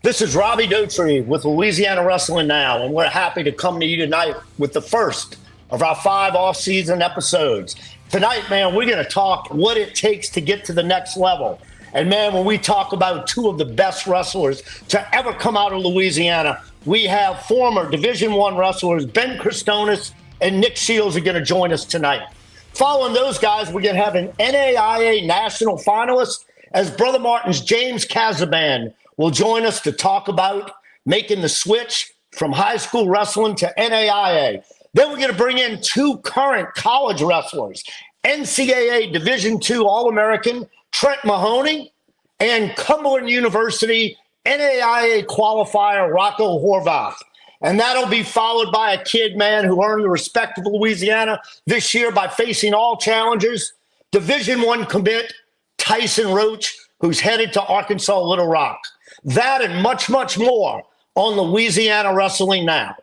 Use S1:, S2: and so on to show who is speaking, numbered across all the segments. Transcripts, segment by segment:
S1: This is Robbie Dauterive with Louisiana Wrestling Now, and we're happy to come to you tonight with the first of our 5 off-season episodes. Tonight, man, we're going to talk what it takes to get to the next level. And, man, when we talk about 2 of the best wrestlers to ever come out of Louisiana, we have former Division I wrestlers Ben Kristonis and Nick Shields are going to join us tonight. Following those guys, we're going to have an NAIA national finalist as Brother Martin's James Cassadaban will join us to talk about making the switch from high school wrestling to NAIA. Then we're going to bring in 2 current college wrestlers, NCAA Division II All-American Trent Mahoney and Cumberland University NAIA qualifier Rocco Horvath. And that'll be followed by a kid, man, who earned the respect of Louisiana this year by facing all challengers, Division I commit Tyson Roach, who's headed to Arkansas Little Rock. That and much, much more on Louisiana Wrestling Now.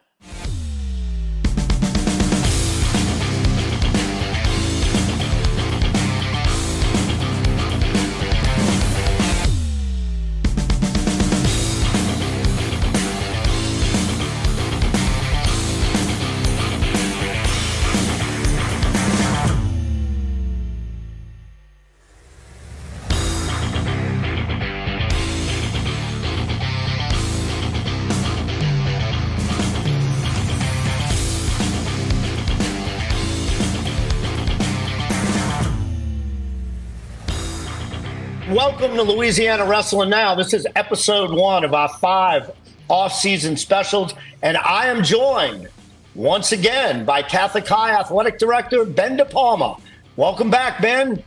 S1: Welcome to Louisiana Wrestling Now. This is episode 1 of our 5 off-season specials, and I am joined once again by Catholic High Athletic Director Ben DiPalma. Welcome back, Ben.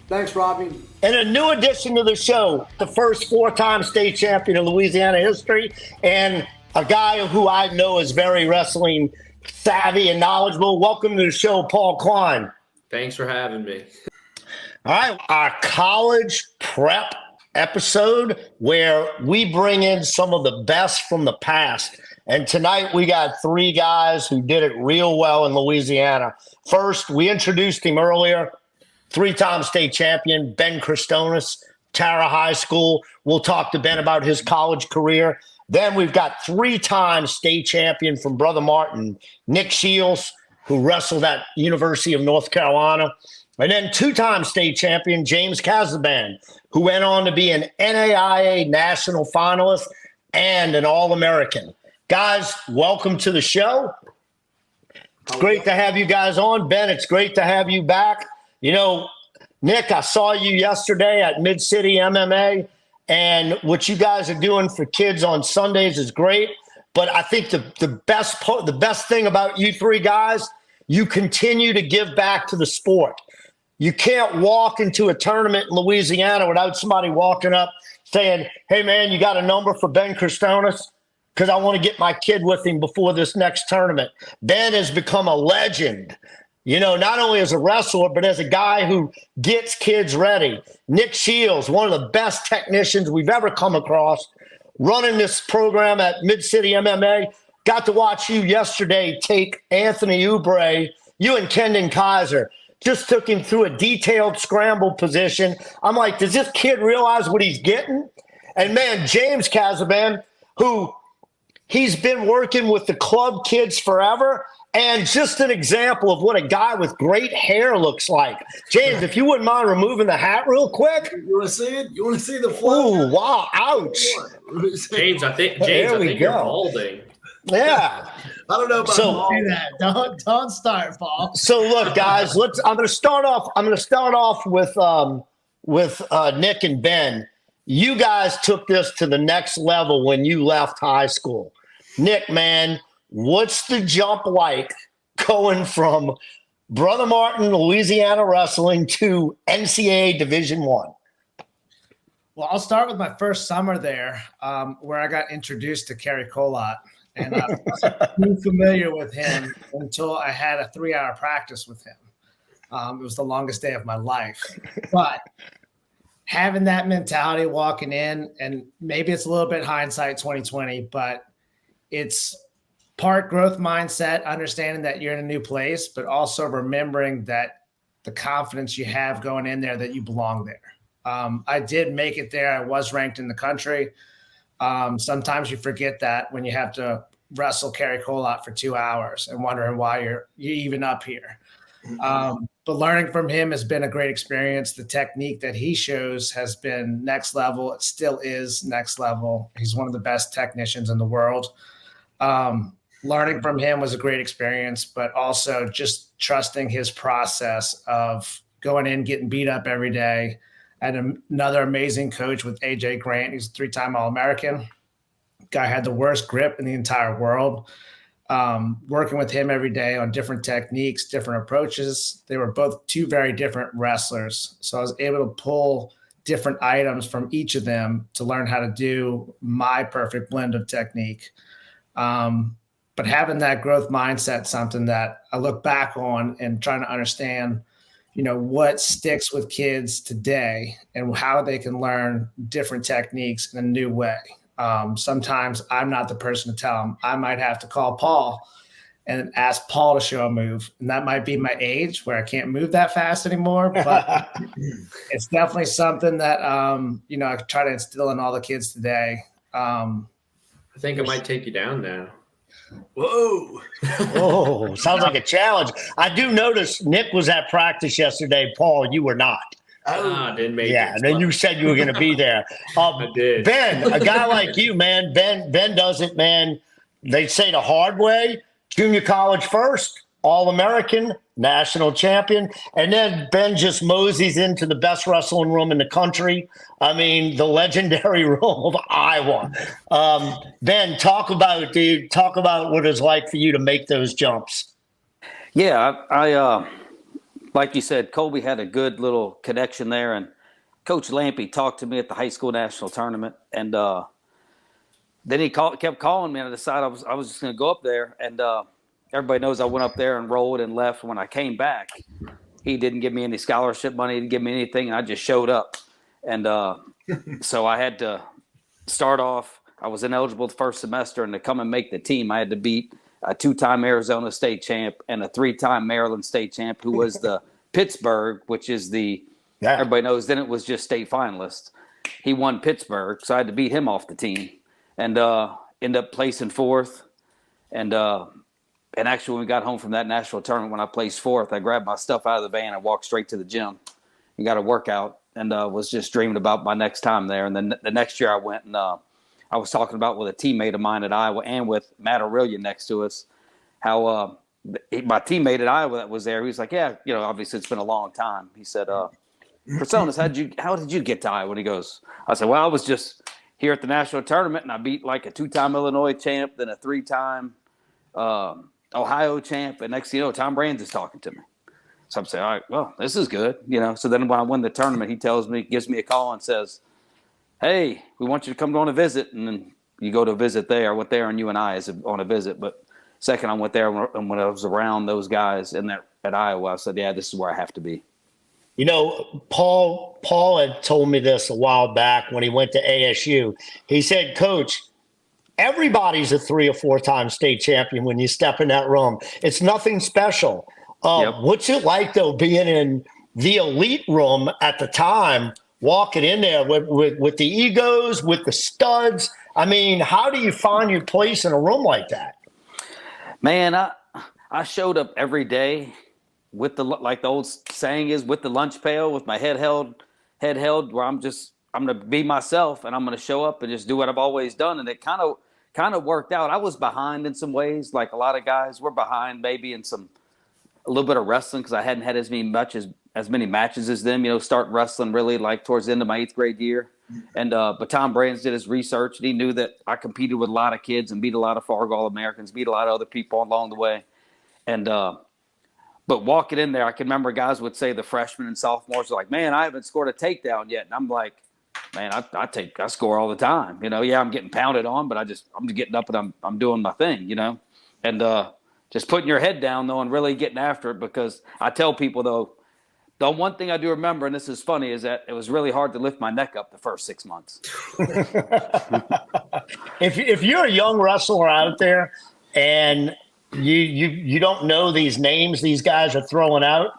S2: Thanks, Robbie.
S1: And a new addition to the show, the first 4-time state champion in Louisiana history, and a guy who I know is very wrestling savvy and knowledgeable. Welcome to the show, Paul Klein.
S3: Thanks for having me.
S1: All right, our college prep episode where we bring in some of the best from the past. And tonight we got 3 guys who did it real well in Louisiana. First, we introduced him earlier, 3-time state champion, Ben Kristonis, Tara High School. We'll talk to Ben about his college career. Then we've got 3-time state champion from Brother Martin, Nick Shields, who wrestled at University of North Carolina. And then 2-time state champion, James Cassadaban, who went on to be an NAIA national finalist and an All-American. Guys, welcome to the show. It's great to have you guys on. Ben, it's great to have you back. You know, Nick, I saw you yesterday at Mid-City MMA, and what you guys are doing for kids on Sundays is great. But I think the best thing about you 3 guys, you continue to give back to the sport. You can't walk into a tournament in Louisiana without somebody walking up saying, hey, man, you got a number for Ben Kristonis? Because I want to get my kid with him before this next tournament. Ben has become a legend, you know, not only as a wrestler, but as a guy who gets kids ready. Nick Shields, one of the best technicians we've ever come across, running this program at Mid-City MMA. Got to watch you yesterday take Anthony Oubre, you and Kendon Kaiser. Just took him through a detailed scramble position. I'm like, does this kid realize what he's getting? And, man, James Cassadaban, who he's been working with the club kids forever, and just an example of what a guy with great hair looks like. James, if you wouldn't mind removing the hat real quick.
S2: You want to see it? You want to see the flow?
S1: Ooh, wow, ouch.
S3: James, I think you're balding.
S1: Yeah.
S2: I don't know about
S4: do that. Don't start, Paul.
S1: So look, guys, I'm going to start off with Nick and Ben. You guys took this to the next level when you left high school. Nick, man, what's the jump like going from Brother Martin, Louisiana wrestling to NCAA Division I?
S4: Well, I'll start with my first summer there, where I got introduced to Kerry Colott. And I wasn't familiar with him until I had a 3-hour practice with him. It was the longest day of my life. But having that mentality walking in, and maybe it's a little bit hindsight 2020, but it's part growth mindset, understanding that you're in a new place, but also remembering that the confidence you have going in there that you belong there. I did make it there. I was ranked in the country. Sometimes you forget that when you have to wrestle Kerry Colott for 2 hours and wondering why you're even up here. But learning from him has been a great experience. The technique that he shows has been next level. It still is next level. He's one of the best technicians in the world. Learning from him was a great experience, but also just trusting his process of going in, getting beat up every day. And another amazing coach with AJ Grant. He's a 3-time All-American. Guy had the worst grip in the entire world. Working with him every day on different techniques, different approaches. They were both 2 very different wrestlers. So I was able to pull different items from each of them to learn how to do my perfect blend of technique. But having that growth mindset, something that I look back on and trying to understand, what sticks with kids today and how they can learn different techniques in a new way. Sometimes I'm not the person to tell them. I might have to call Paul and ask Paul to show a move. And that might be my age where I can't move that fast anymore. But it's definitely something that, I try to instill in all the kids today.
S3: I think it might take you down now.
S2: Whoa.
S1: Oh, sounds like a challenge. I do notice Nick was at practice yesterday. Paul, you were not.
S3: I didn't make it.
S1: Yeah, and then you said you were going to be there.
S3: I did.
S1: Ben, a guy like you, man, Ben does it, man. They say the hard way. Junior college first, All-American, national champion. And then Ben just moseys into the best wrestling room in the country. I mean, the legendary room of Iowa. Ben, talk about what it's like for you to make those jumps.
S5: Yeah, I like you said, Colby had a good little connection there, and Coach Lampy talked to me at the high school national tournament, and then he kept calling me, and I decided I was just going to go up there, and everybody knows I went up there and rolled and left. When I came back, he didn't give me any scholarship money, he didn't give me anything, and I just showed up, and so I had to start off. I was ineligible the first semester, and to come and make the team, I had to beat a 2-time Arizona state champ and a 3-time Maryland state champ, who was the Pittsburgh, which is everybody knows, then it was just state finalists. He won Pittsburgh, so I had to beat him off the team and end up placing 4th. And actually, when we got home from that national tournament, when I placed 4th, I grabbed my stuff out of the van and walked straight to the gym and got a workout and was just dreaming about my next time there. And then the next year I went and I was talking about with a teammate of mine at Iowa and with Matt Aurelia next to us, how my teammate at Iowa that was there, he was like, yeah, obviously it's been a long time. He said, Kristonis, how did you get to Iowa? And he goes, I said, well, I was just here at the national tournament and I beat like a 2-time Illinois champ, then a 3-time Ohio champ. And next thing you know, Tom Brands is talking to me. So I'm saying, all right, well, this is good. So then when I win the tournament, he gives me a call and says, hey, we want you to come on a visit. And then you go to a visit there. I went there and UNI is on a visit. But second I went there, and when I was around those guys at Iowa, I said, yeah, this is where I have to be.
S1: Paul had told me this a while back when he went to ASU. He said, Coach, everybody's a 3 or 4-time state champion when you step in that room. It's nothing special.
S5: Yep.
S1: What's it like, though, being in the elite room at the time, walking in there with the egos, with the studs? I mean, how do you find your place in a room like that? Man,
S5: I showed up every day with like the old saying is, with the lunch pail, with my head held, where I'm going to be myself and I'm going to show up and just do what I've always done. And it kind of worked out. I was behind in some ways, like a lot of guys were behind maybe in a little bit of wrestling because I hadn't had as many matches as them, start wrestling really like towards the end of my 8th grade year. And but Tom Brands did his research and he knew that I competed with a lot of kids and beat a lot of Fargo All-Americans, beat a lot of other people along the way. And but walking in there, I can remember guys would say, the freshmen and sophomores are like, man, I haven't scored a takedown yet. And I'm like, man, I score all the time. Yeah, I'm getting pounded on, but I'm just getting up and I'm doing my thing, and just putting your head down though and really getting after it, because I tell people though, the one thing I do remember, and this is funny, is that it was really hard to lift my neck up the first 6 months.
S1: If you're a young wrestler out there and you don't know these names these guys are throwing out,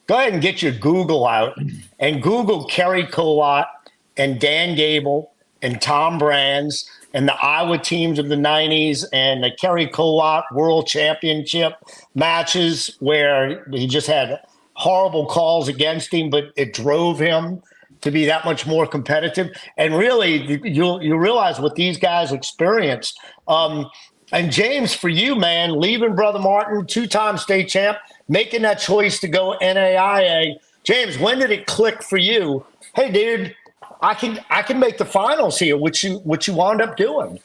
S1: go ahead and get your Google out and Google Kerry Colott and Dan Gable and Tom Brands and the Iowa teams of the 90s and the Kerry Colott World Championship matches where he just had horrible calls against him, but it drove him to be that much more competitive. And really, you realize what these guys experienced. And James, for you, man, leaving Brother Martin, 2-time state champ, making that choice to go NAIA. James, when did it click for you? Hey, dude, I can make the finals here, which you wound up doing.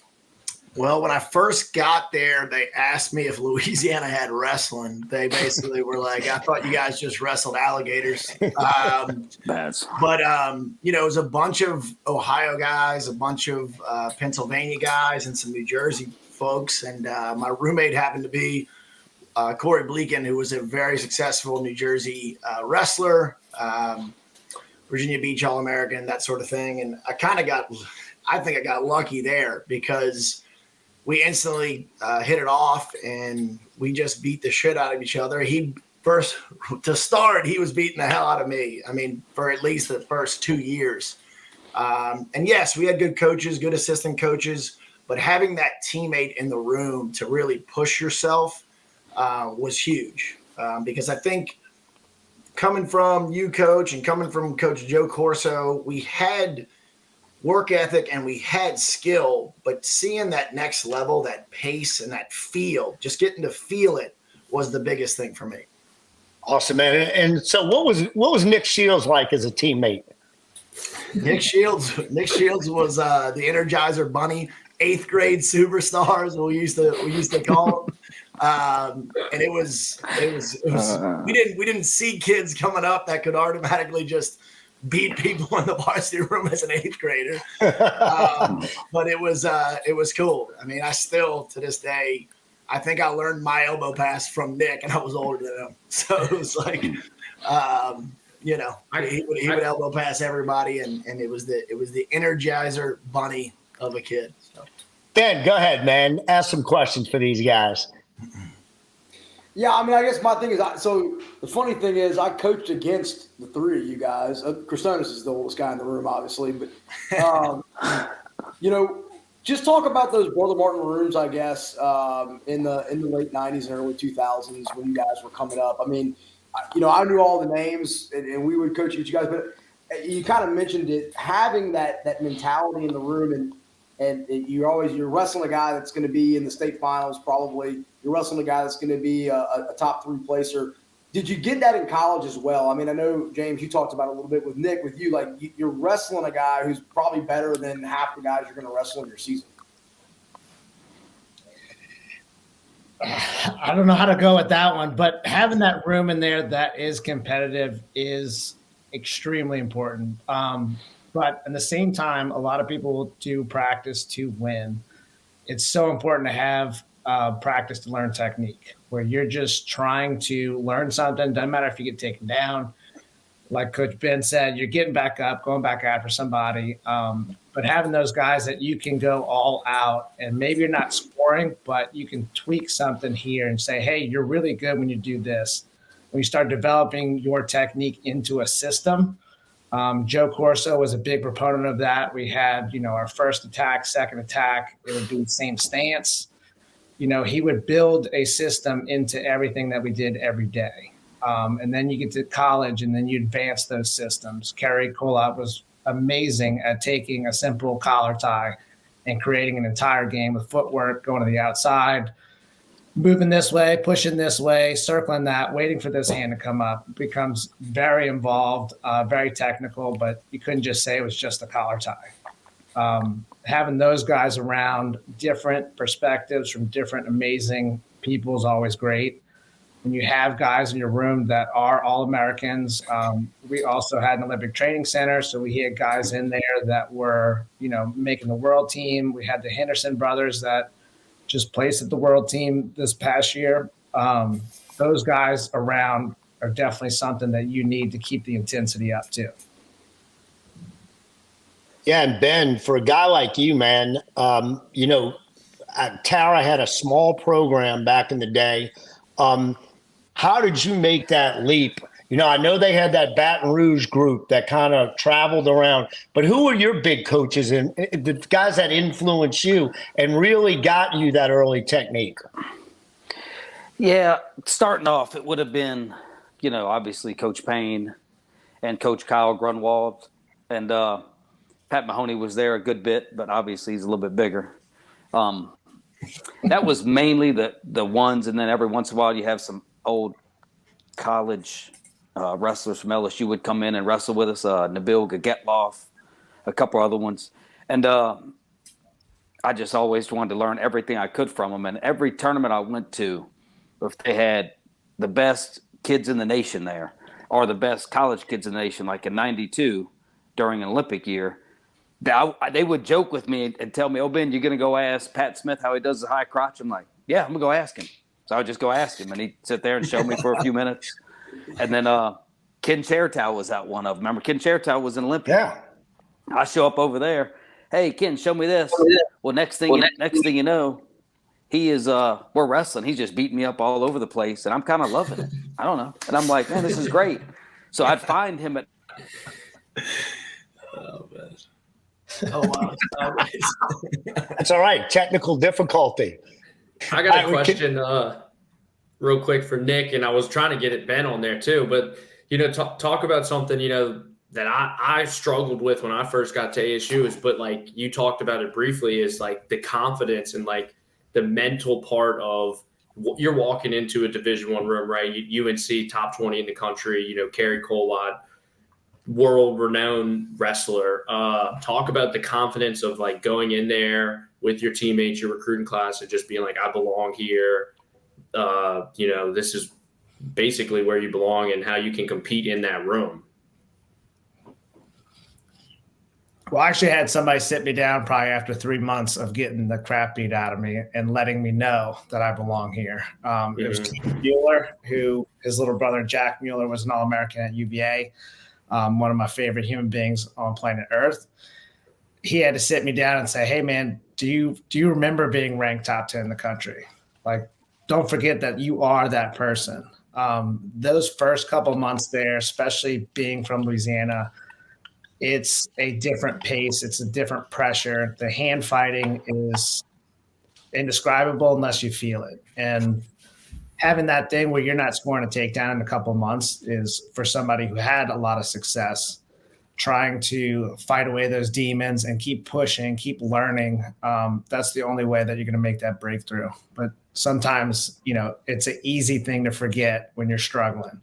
S2: Well, when I first got there, they asked me if Louisiana had wrestling. They basically were like, I thought you guys just wrestled alligators. But, it was a bunch of Ohio guys, a bunch of Pennsylvania guys, and some New Jersey folks. And my roommate happened to be Corey Bleakin, who was a very successful New Jersey wrestler, Virginia Beach All-American, that sort of thing. And I think I got lucky there because we instantly hit it off and we just beat the shit out of each other. He was beating the hell out of me. I mean, for at least the first 2 years. And yes, we had good coaches, good assistant coaches, but having that teammate in the room to really push yourself was huge. Because I think coming from you, Coach, and coming from Coach Joe Corso, we had work ethic and we had skill, but seeing that next level, that pace and that feel, just getting to feel it was the biggest thing for me.
S1: Awesome, man. And so what was Nick Shields like as a teammate?
S2: Nick Shields was the Energizer Bunny, 8th grade superstars, we used to call him. And it was we didn't see kids coming up that could automatically just beat people in the varsity room as an 8th grader. But it was cool. I mean, I still, to this day, I think I learned my elbow pass from Nick, and I was older than him. So it was like, he would elbow pass everybody, and it was the Energizer Bunny of a kid. So.
S1: Ben, go ahead, man. Ask some questions for these guys.
S6: Yeah, I mean, I guess my thing is, so the funny thing is I coached against the three of you guys. Kristonis is the oldest guy in the room, obviously. But, just talk about those Brother Martin rooms, I guess, in the late 90s and early 2000s when you guys were coming up. I mean, I knew all the names, and we would coach you guys. But you kind of mentioned it, having that mentality in the room, and you're wrestling a guy that's going to be in the state finals probably. You're wrestling a guy that's going to be a top 3 placer. Did you get that in college as well? I mean, I know, James, you talked about it a little bit with Nick, with you. Like, you're wrestling a guy who's probably better than half the guys you're going to wrestle in your season.
S4: I don't know how to go with that one, but having that room in there that is competitive is extremely important. But at the same time, a lot of people do practice to win. It's so important to have practice to learn technique, where you're just trying to learn something. Doesn't matter if you get taken down. Like Coach Ben said, you're getting back up, going back after somebody. But having those guys that you can go all out, and maybe you're not scoring, but you can tweak something here and say, hey, you're really good when you do this. When you start developing your technique into a system. Joe Corso was a big proponent of that. We had, our first attack, second attack, it would be the same stance. He would build a system into everything that we did every day. And then you get to college and then you advance those systems. Kerry Colott was amazing at taking a simple collar tie and creating an entire game with footwork, going to the outside, moving this way, pushing this way, circling that, waiting for this hand to come up. It becomes very involved, very technical, but you couldn't just say it was just a collar tie. Having those guys around, different perspectives from different amazing people is always great. When you have guys in your room that are All-Americans, we also had an Olympic training center, so we had guys in there that were, making the world team. We had the Henderson brothers that just placed at the world team this past year. Those guys around are definitely something that you need to keep the intensity up too.
S1: Yeah, and Ben, for a guy like you, man, Tara had a small program back in the day. How did you make that leap I know they had that Baton Rouge group that kind of traveled around, but who were your big coaches and the guys that influenced you and really got you that early technique?
S5: Yeah, starting off, it would have been, obviously Coach Payne and Coach Kyle Grunwald. And Pat Mahoney was there a good bit, but obviously he's a little bit bigger. That was mainly the ones, and then every once in a while you have some old college wrestlers from LSU would come in and wrestle with us, Nabil Gagetloff, a couple other ones. And I just always wanted to learn everything I could from them. And every tournament I went to, if they had the best kids in the nation there or the best college kids in the nation, like in 92 during an Olympic year, they would joke with me and tell me, "Oh, Ben, you're going to go ask Pat Smith how he does the high crotch?" I'm like, "Yeah, I'm going to go ask him." So I would just go ask him, and he'd sit there and show me for a few minutes. And then Ken Chertow was at one of them. Remember, Ken Chertow was an Olympian.
S1: Yeah.
S5: I show up over there. "Hey, Ken, show me this." Well, next thing you know, he is we're wrestling. He's just beating me up all over the place, and I'm kind of loving it. I don't know. And I'm like, "Man, this is great." So I'd find him at
S3: Oh, man.
S2: Oh, wow.
S1: That's all right. Technical difficulty.
S3: I got a question real quick for Nick, and I was trying to get it Ben on there too. But, talk about something, that I struggled with when I first got to ASU is, but like you talked about it briefly, is like the confidence and like the mental part of you're walking into a Division I room, right? UNC top 20 in the country, Kerry Colott, world-renowned wrestler. Talk about the confidence of like going in there with your teammates, your recruiting class, and just being like, "I belong here." This is basically where you belong, and how you can compete in that room.
S4: Well, I actually had somebody sit me down probably after 3 months of getting the crap beat out of me and letting me know that I belong here. It was Keith Mueller, who his little brother Jack Mueller was an All-American at UVA. One of my favorite human beings on planet Earth. He had to sit me down and say, "Hey, man, do you remember being ranked top 10 in the country? Like, don't forget that you are that person." Those first couple months there, especially being from Louisiana, it's a different pace. It's a different pressure. The hand fighting is indescribable unless you feel it. And having that thing where you're not scoring a takedown in a couple of months is, for somebody who had a lot of success, trying to fight away those demons and keep pushing, keep learning. That's the only way that you're going to make that breakthrough. But sometimes, it's an easy thing to forget when you're struggling.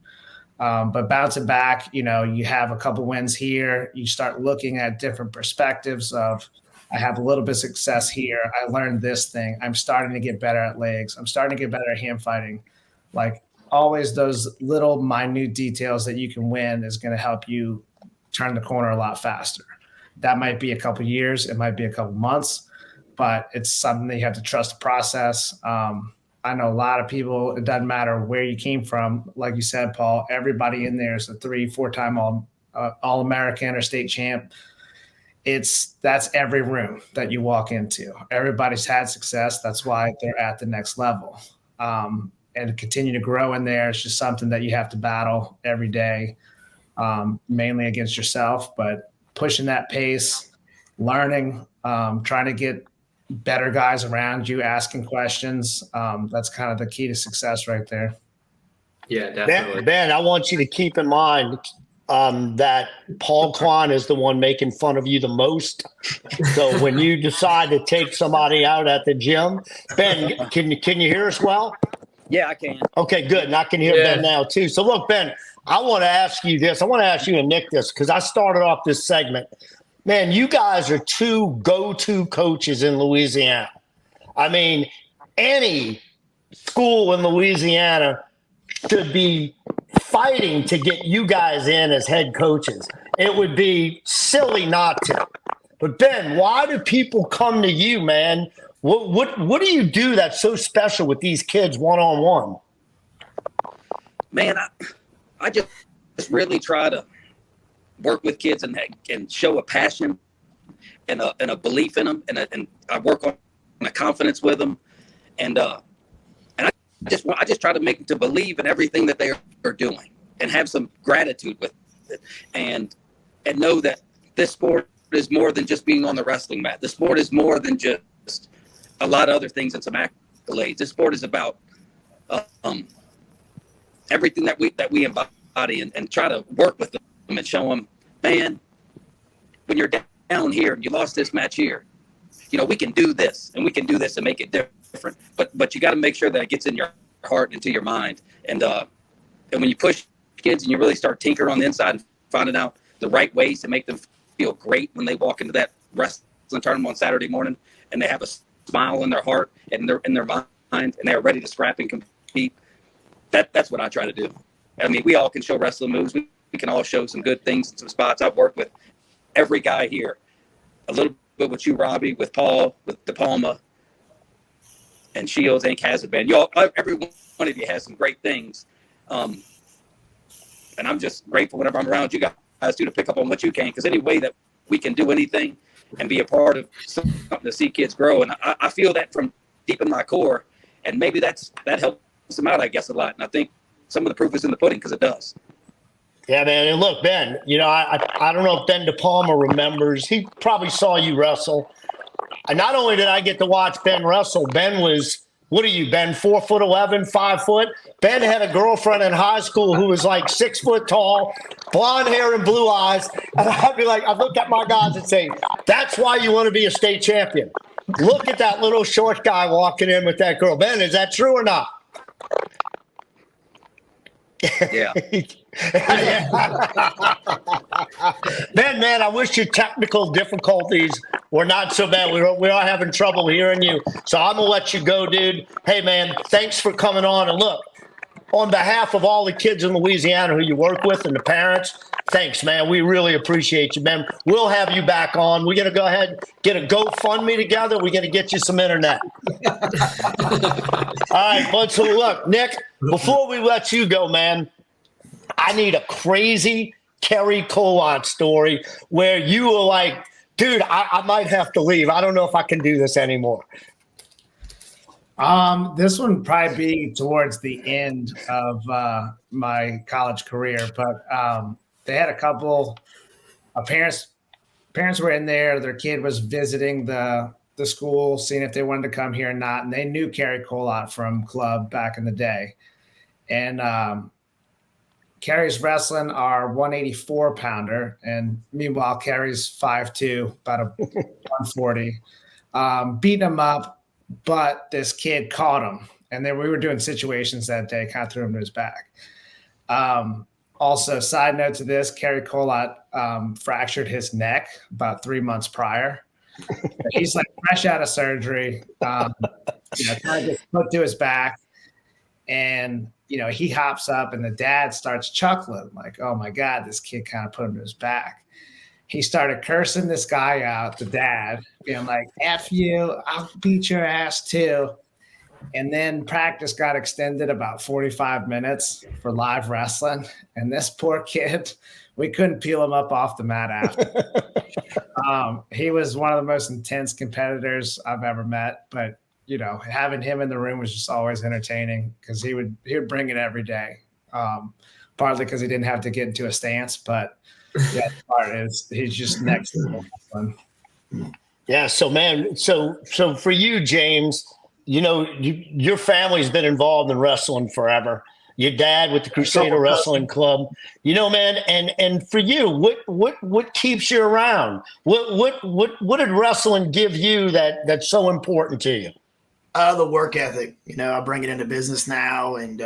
S4: But bouncing back, you have a couple wins here. You start looking at different perspectives of, I have a little bit of success here. I learned this thing. I'm starting to get better at legs. I'm starting to get better at hand fighting. Like, always those little minute details that you can win is going to help you turn the corner a lot faster. That might be a couple years. It might be a couple months, but it's something that you have to trust the process. I know a lot of people, it doesn't matter where you came from. Like you said, Paul, everybody in there is a 3-4-time All-American or state champ. That's every room that you walk into. Everybody's had success. That's why they're at the next level. And to continue to grow in there, it's just something that you have to battle every day, mainly against yourself, but pushing that pace, learning, trying to get better guys around you, asking questions. That's kind of the key to success right there.
S3: Yeah, definitely.
S1: Ben, I want you to keep in mind that Paul Klein is the one making fun of you the most. So when you decide to take somebody out at the gym, Ben, can you hear us well?
S5: Yeah, I can.
S1: Okay, good. And I can hear Ben now too. So look, Ben, I want to ask you this. I want to ask you and Nick this, because I started off this segment. Man, you guys are two go-to coaches in Louisiana. I mean, any school in Louisiana should be fighting to get you guys in as head coaches. It would be silly not to. But Ben, why do people come to you, man? What do you do that's so special with these kids one-on-one?
S5: Man, I just really try to work with kids and show a passion and a belief in them, and I work on a confidence with them, and I just try to make them to believe in everything that they are doing.
S7: have some gratitude with it, and know that this sport is more than just being on the wrestling mat. The sport is more than just a lot of other things and some accolades. This sport is about everything that we embody, and try to work with them and show them, man, when you're down here and you lost this match here, we can do this, and we can do this and make it different. But you got to make sure that it gets in your heart and into your mind. And when you push kids and you really start tinkering on the inside and finding out the right ways to make them feel great when they walk into that wrestling tournament on Saturday morning, and they have a smile in their heart and in their mind, and they're ready to scrap and compete. That's what I try to do. I mean, we all can show wrestling moves. We can all show some good things in some spots. I've worked with every guy here, a little bit with you, Robbie, with Paul, with DiPalma, and Shields and Cassadaban. Every one of you has some great things. And I'm just grateful whenever I'm around you guys to pick up on what you can, because any way that we can do anything and be a part of something to see kids grow. And I feel that from deep in my core, and maybe that helps them out, I guess, a lot. And I think some of the proof is in the pudding, because it does.
S1: Yeah, man. And look, Ben, I don't know if Ben DiPalma remembers. He probably saw you wrestle. And not only did I get to watch Ben wrestle, Ben was, what are you, Ben, 4'11", 5 foot? Ben had a girlfriend in high school who was like 6 foot tall, blonde hair and blue eyes. And I'd be like, I'd look at my guys and say, that's why you want to be a state champion. Look at that little short guy walking in with that girl. Ben, is that true or not?
S7: Yeah.
S1: Ben, man, I wish your technical difficulties were not so bad. We are having trouble hearing you. So I'm going to let you go, dude. Hey, man, thanks for coming on. And look, on behalf of all the kids in Louisiana who you work with and the parents, thanks, man. We really appreciate you, man. We'll have you back on. We're going to go ahead and get a GoFundMe together. We're going to get you some internet. All right, bud. So look, Nick, before we let you go, man, I need a crazy Kerry Colott story where you were like, dude, I might have to leave. I don't know if I can do this anymore.
S4: This one would probably be towards the end of my college career, but they had a couple parents were in there. Their kid was visiting the school, seeing if they wanted to come here or not. And they knew Kerry Colott from club back in the day. And Kerry's wrestling our 184 pounder. And meanwhile, Kerry's 5'2", about a 140, beating him up. But this kid caught him. And then we were doing situations that day, kind of threw him to his back. Also, side note to this, Kerry Colott fractured his neck about 3 months prior. He's like fresh out of surgery, kind of gets put to his back. And, he hops up and the dad starts chuckling like, oh, my God, this kid kind of put him to his back. He started cursing this guy out, the dad, being like, F you, I'll beat your ass too. And then practice got extended about 45 minutes for live wrestling. And this poor kid, we couldn't peel him up off the mat after. He was one of the most intense competitors I've ever met. But, having him in the room was just always entertaining because he would bring it every day. Partly because he didn't have to get into a stance, but yeah, the part is he's just next to wrestling.
S1: Yeah. So, man, so for you, James, your family's been involved in wrestling forever. Your dad with the Crusader Wrestling Club, man, and for you, what keeps you around? What did wrestling give you that's so important to you?
S2: The work ethic. I bring it into business now, and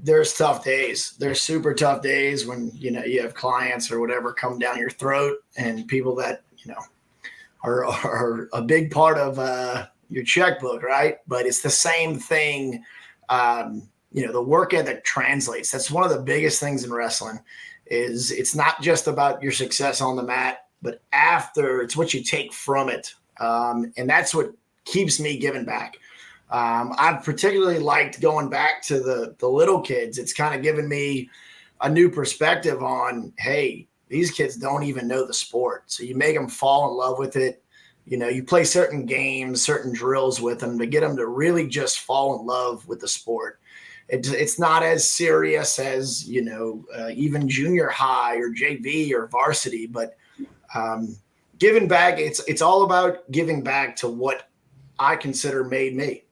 S2: there's tough days. There's super tough days when you have clients or whatever come down your throat, and people that are a big part of your checkbook, right? But it's the same thing. The work ethic translates. That's one of the biggest things in wrestling is it's not just about your success on the mat, but after it's what you take from it. And that's what keeps me giving back. I've particularly liked going back to the little kids. It's kind of given me a new perspective on, hey, these kids don't even know the sport. So you make them fall in love with it. You play certain games, certain drills with them to get them to really just fall in love with the sport. It's not as serious as, even junior high or JV or varsity, but giving back, it's all about giving back to what I consider made me.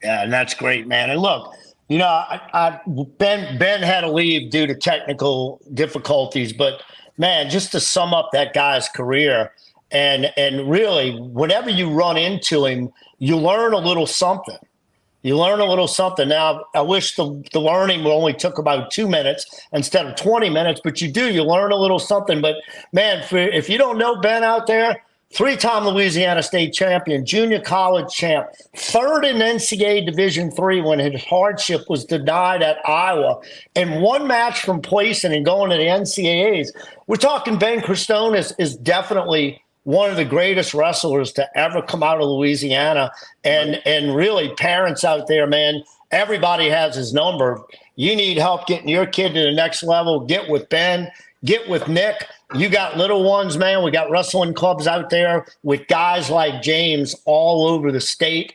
S1: Yeah, and that's great, man. And look, Ben had to leave due to technical difficulties, but man, just to sum up that guy's career, and really, whenever you run into him, you learn a little something. Now, I wish the learning only took about 2 minutes instead of 20 minutes, but you learn a little something. But man, if you don't know Ben out there, 3-time Louisiana state champion, junior college champ, third in NCAA Division III when his hardship was denied at Iowa, and one match from placing and going to the NCAAs. We're talking Ben Kristonis is definitely one of the greatest wrestlers to ever come out of Louisiana. And really, parents out there, man, everybody has his number. You need help getting your kid to the next level, get with Ben, get with Nick. You got little ones, man. We got wrestling clubs out there with guys like James all over the state.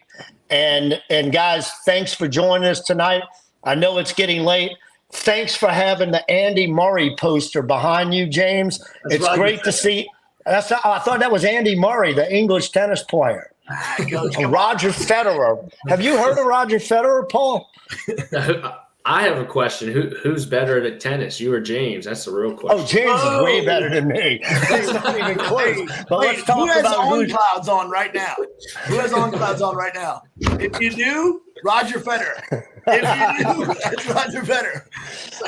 S1: And guys, thanks for joining us tonight. I know it's getting late. Thanks for having the Andy Murray poster behind you, James. It's great to see. I thought that was Andy Murray, the English tennis player. Roger Federer. Have you heard of Roger Federer, Paul?
S3: I have a question. Who's better at tennis, you or James? That's the real question.
S1: Oh, James is way better than me. It's not even close. But let's talk about
S2: who has on-clouds on right now. Who has on-clouds on right now? If you do, Roger Federer. If you do, that's Roger Federer.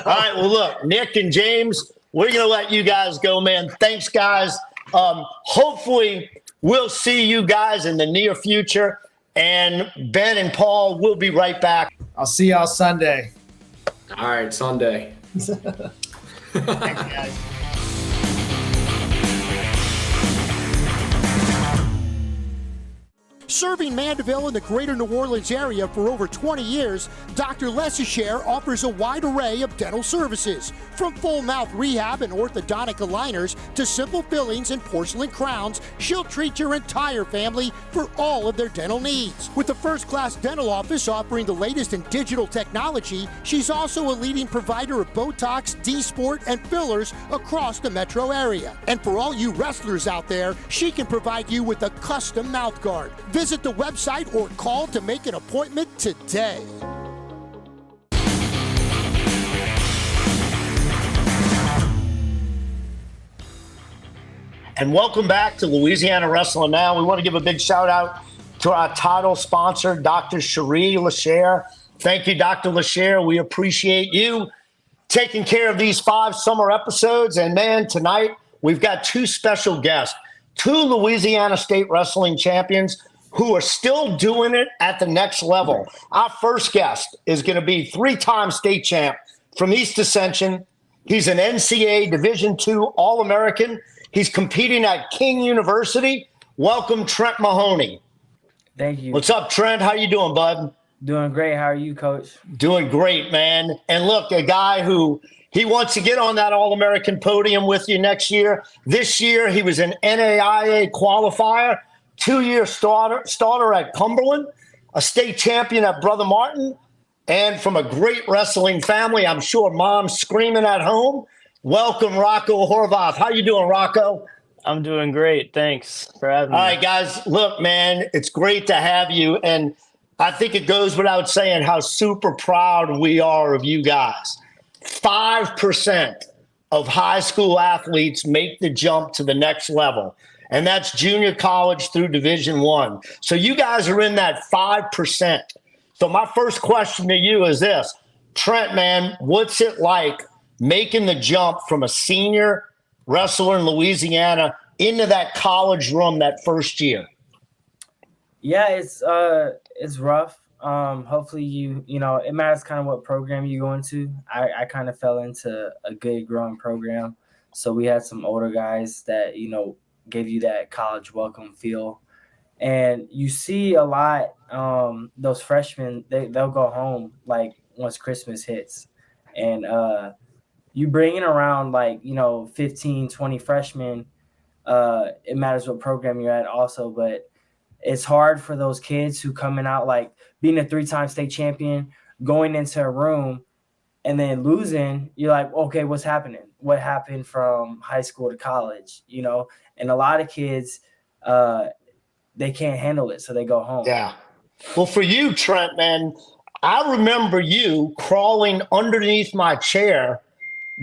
S1: All right, well, look, Nick and James, we're going to let you guys go, man. Thanks, guys. Hopefully, we'll see you guys in the near future. And Ben and Paul will be right back.
S4: I'll see y'all Sunday.
S3: All right, Sunday.
S2: Thanks, guys.
S8: Serving Mandeville and the greater New Orleans area for over 20 years, Dr. Lesishere offers a wide array of dental services. From full mouth rehab and orthodontic aligners to simple fillings and porcelain crowns, she'll treat your entire family for all of their dental needs. With a first-class dental office offering the latest in digital technology, she's also a leading provider of Botox, D-Sport, and fillers across the metro area. And for all you wrestlers out there, she can provide you with a custom mouth guard. Visit the website or call to make an appointment today.
S1: And welcome back to Louisiana Wrestling Now. We want to give a big shout out to our title sponsor, Dr. Cherie Leshere. Thank you, Dr. Leshere. We appreciate you taking care of these 5 summer episodes. And man, tonight we've got 2 special guests, 2 Louisiana State Wrestling champions who are still doing it at the next level. Our first guest is going to be 3-time state champ from East Ascension. He's an NCAA Division II All-American. He's competing at King University. Welcome, Trent Mahoney.
S9: Thank you.
S1: What's up, Trent? How you doing, bud?
S9: Doing great. How are you, Coach?
S1: Doing great, man. And look, a guy who he wants to get on that All-American podium with you next year. This year, he was an NAIA qualifier, 2-year starter at Cumberland, a state champion at Brother Martin, and from a great wrestling family. I'm sure mom's screaming at home. Welcome, Rocco Horvath. How you doing, Rocco?
S10: I'm doing great. Thanks for having me.
S1: All right, guys. Look, man, it's great to have you. And I think it goes without saying how super proud we are of you guys. 5% of high school athletes make the jump to the next level. And that's junior college through Division I. So you guys are in that 5%. So my first question to you is this. Trent, man, what's it like making the jump from a senior wrestler in Louisiana into that college room that first year?
S9: Yeah, it's rough. Hopefully you know, it matters kind of what program you go into. I kind of fell into a good growing program. So we had some older guys that, you know, gave you that college welcome feel. And you see a lot, those freshmen, they'll go home like once Christmas hits. And you bring in around like, you know, 15, 20 freshmen. It matters what program you're at also, but it's hard for those kids who coming out like being a 3-time state champion going into a room and then losing, you're like, okay, what's happening? What happened from high school to college, And a lot of kids, they can't handle it, so they go home.
S1: Yeah. Well, for you, Trent, man, I remember you crawling underneath my chair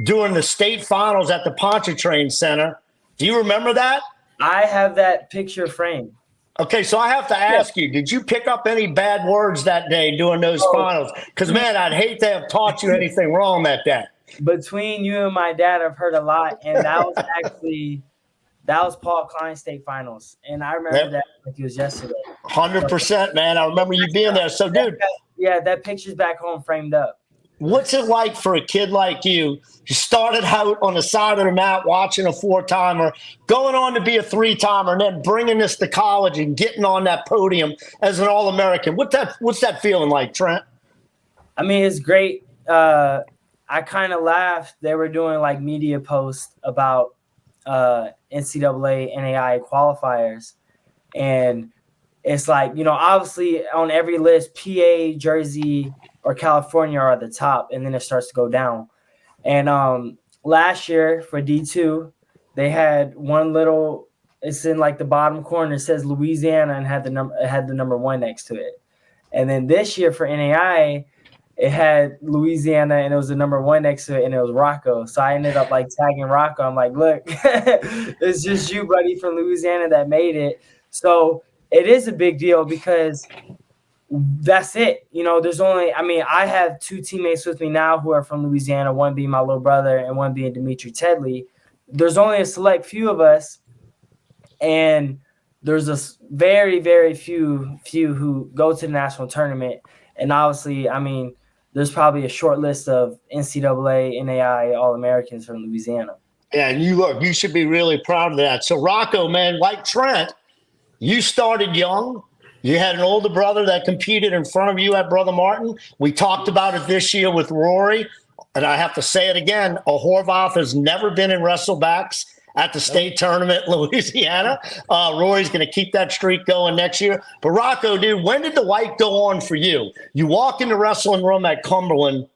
S1: during the state finals at the Pontchartrain Center. Do you remember that?
S9: I have that picture framed.
S1: Okay, so I have to ask you, did you pick up any bad words that day during those finals? Because, man, I'd hate to have taught you anything wrong that day.
S9: Between you and my dad, I've heard a lot, and that was Paul Klein State Finals, and I remember that like it was yesterday.
S1: 100%, man. I remember you being there. So, dude.
S9: Yeah, that picture's back home framed up.
S1: What's it like for a kid like you? You started out on the side of the mat watching a 4-timer, going on to be a 3-timer, and then bringing this to college and getting on that podium as an All-American. What's that feeling like, Trent?
S9: I mean, it's great. I kind of laughed. They were doing like media posts about NCAA, NAIA qualifiers, and it's like, obviously on every list, PA, Jersey, or California are at the top, and then it starts to go down. And last year for D2, they had one little, it's in like the bottom corner, it says Louisiana and had the number 1 next to it. And then this year for NAIA, it had Louisiana and it was the number 1 next to it, and it was Rocco. So I ended up like tagging Rocco. I'm like, look, it's just you, buddy, from Louisiana that made it. So it is a big deal because that's it. There's only, I have 2 teammates with me now who are from Louisiana, one being my little brother and one being Dimitri Tedley. There's only a select few of us, and there's a very, very few who go to the national tournament. And obviously, there's probably a short list of NCAA, NAIA All-Americans from Louisiana.
S1: Yeah, and you should be really proud of that. So, Rocco, man, like Trent, you started young. You had an older brother that competed in front of you at Brother Martin. We talked about it this year with Rory, and I have to say it again. A Horvath has never been in wrestlebacks at the state tournament in Louisiana. Rory's going to keep that streak going next year. But Rocco, dude, when did the light go on for you? You walk in the wrestling room at Cumberland.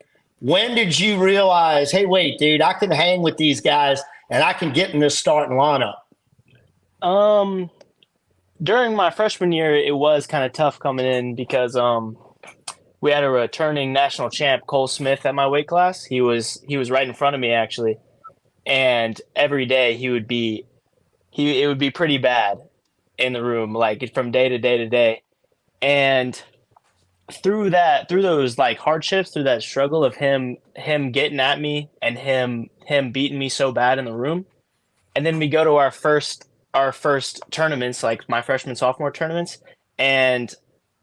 S1: When did you realize, hey, wait, dude, I can hang with these guys and I can get in this starting lineup?
S10: During my freshman year, it was kind of tough coming in because we had a returning national champ, Cole Smith, at my weight class. He was right in front of me, actually. And every day it would be pretty bad in the room, like from day to day to day. And through those like hardships, through that struggle of him getting at me and him beating me so bad in the room. And then we go to our first tournaments, like my freshman, sophomore tournaments. And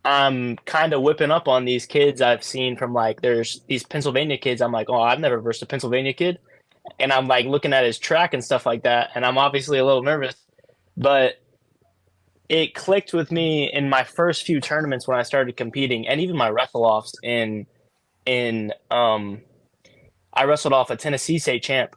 S10: I'm kind of whipping up on these kids I've seen from like, there's these Pennsylvania kids. I'm like, oh, I've never versed a Pennsylvania kid. And I'm like looking at his track and stuff like that. And I'm obviously a little nervous, but it clicked with me in my first few tournaments when I started competing, and even my wrestle-offs I wrestled off a Tennessee state champ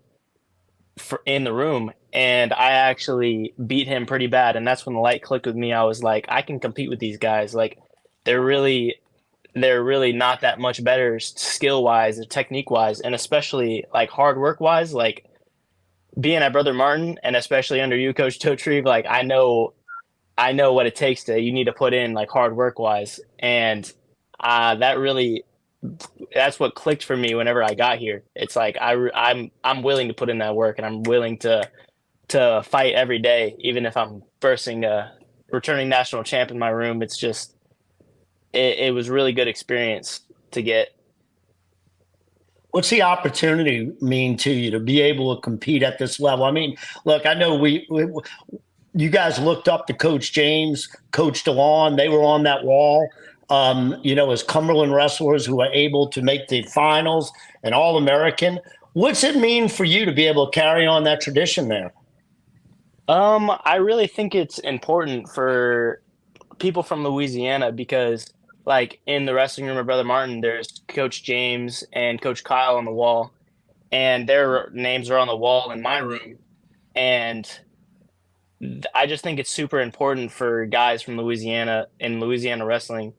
S10: in the room, and I actually beat him pretty bad. And that's when the light clicked with me. I was like, I can compete with these guys. Like they're really not that much better skill-wise or technique-wise, and especially like hard work-wise. Like being at Brother Martin, and especially under you, Coach Dauterive, like I know what it takes you need to put in like hard work-wise, and that's what clicked for me whenever I got here. It's like I'm willing to put in that work, and I'm willing to fight every day, even if I'm versing a returning national champ in my room. It's just it was really good experience to get.
S1: What's the opportunity mean to you to be able to compete at this level? I mean, look, I know you guys looked up to Coach James, Coach DeLon. They were on that wall, as Cumberland wrestlers who were able to make the finals and All-American. What's it mean for you to be able to carry on that tradition there?
S10: I really think it's important for people from Louisiana because, like, in the wrestling room of Brother Martin, there's Coach James and Coach Kyle on the wall, and their names are on the wall in my room. And I just think it's super important for guys from Louisiana and Louisiana wrestling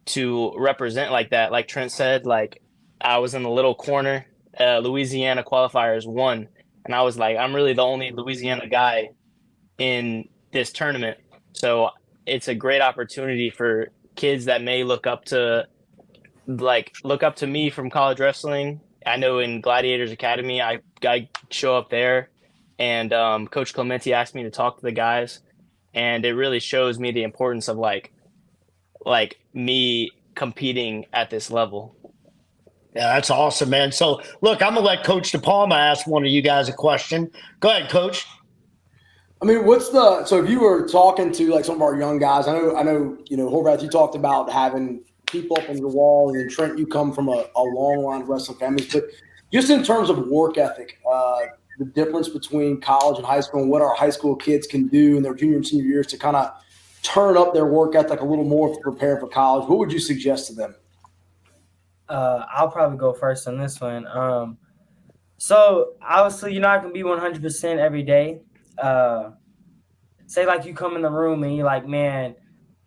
S10: to represent like that. Like Trent said, like I was in the little corner. Louisiana qualifiers won, and I was like, I'm really the only Louisiana guy in this tournament. So it's a great opportunity for kids that may look up to me from college wrestling. I know in Gladiators Academy, I show up there, and Coach Clementi asked me to talk to the guys, and it really shows me the importance of like me competing at this level.
S1: Yeah, that's awesome, man. So, look, I'm going to let Coach DiPalma ask one of you guys a question. Go ahead, Coach.
S6: I mean, so if you were talking to like some of our young guys, I know, Horvath, you talked about having people up on your wall, and then Trent, you come from a long line of wrestling families, but just in terms of work ethic, the difference between college and high school and what our high school kids can do in their junior and senior years to kind of turn up their work ethic a little more to prepare for college, what would you suggest to them?
S9: I'll probably go first on this one. So obviously you're not going to be 100% every day. Say like you come in the room and you're like, man,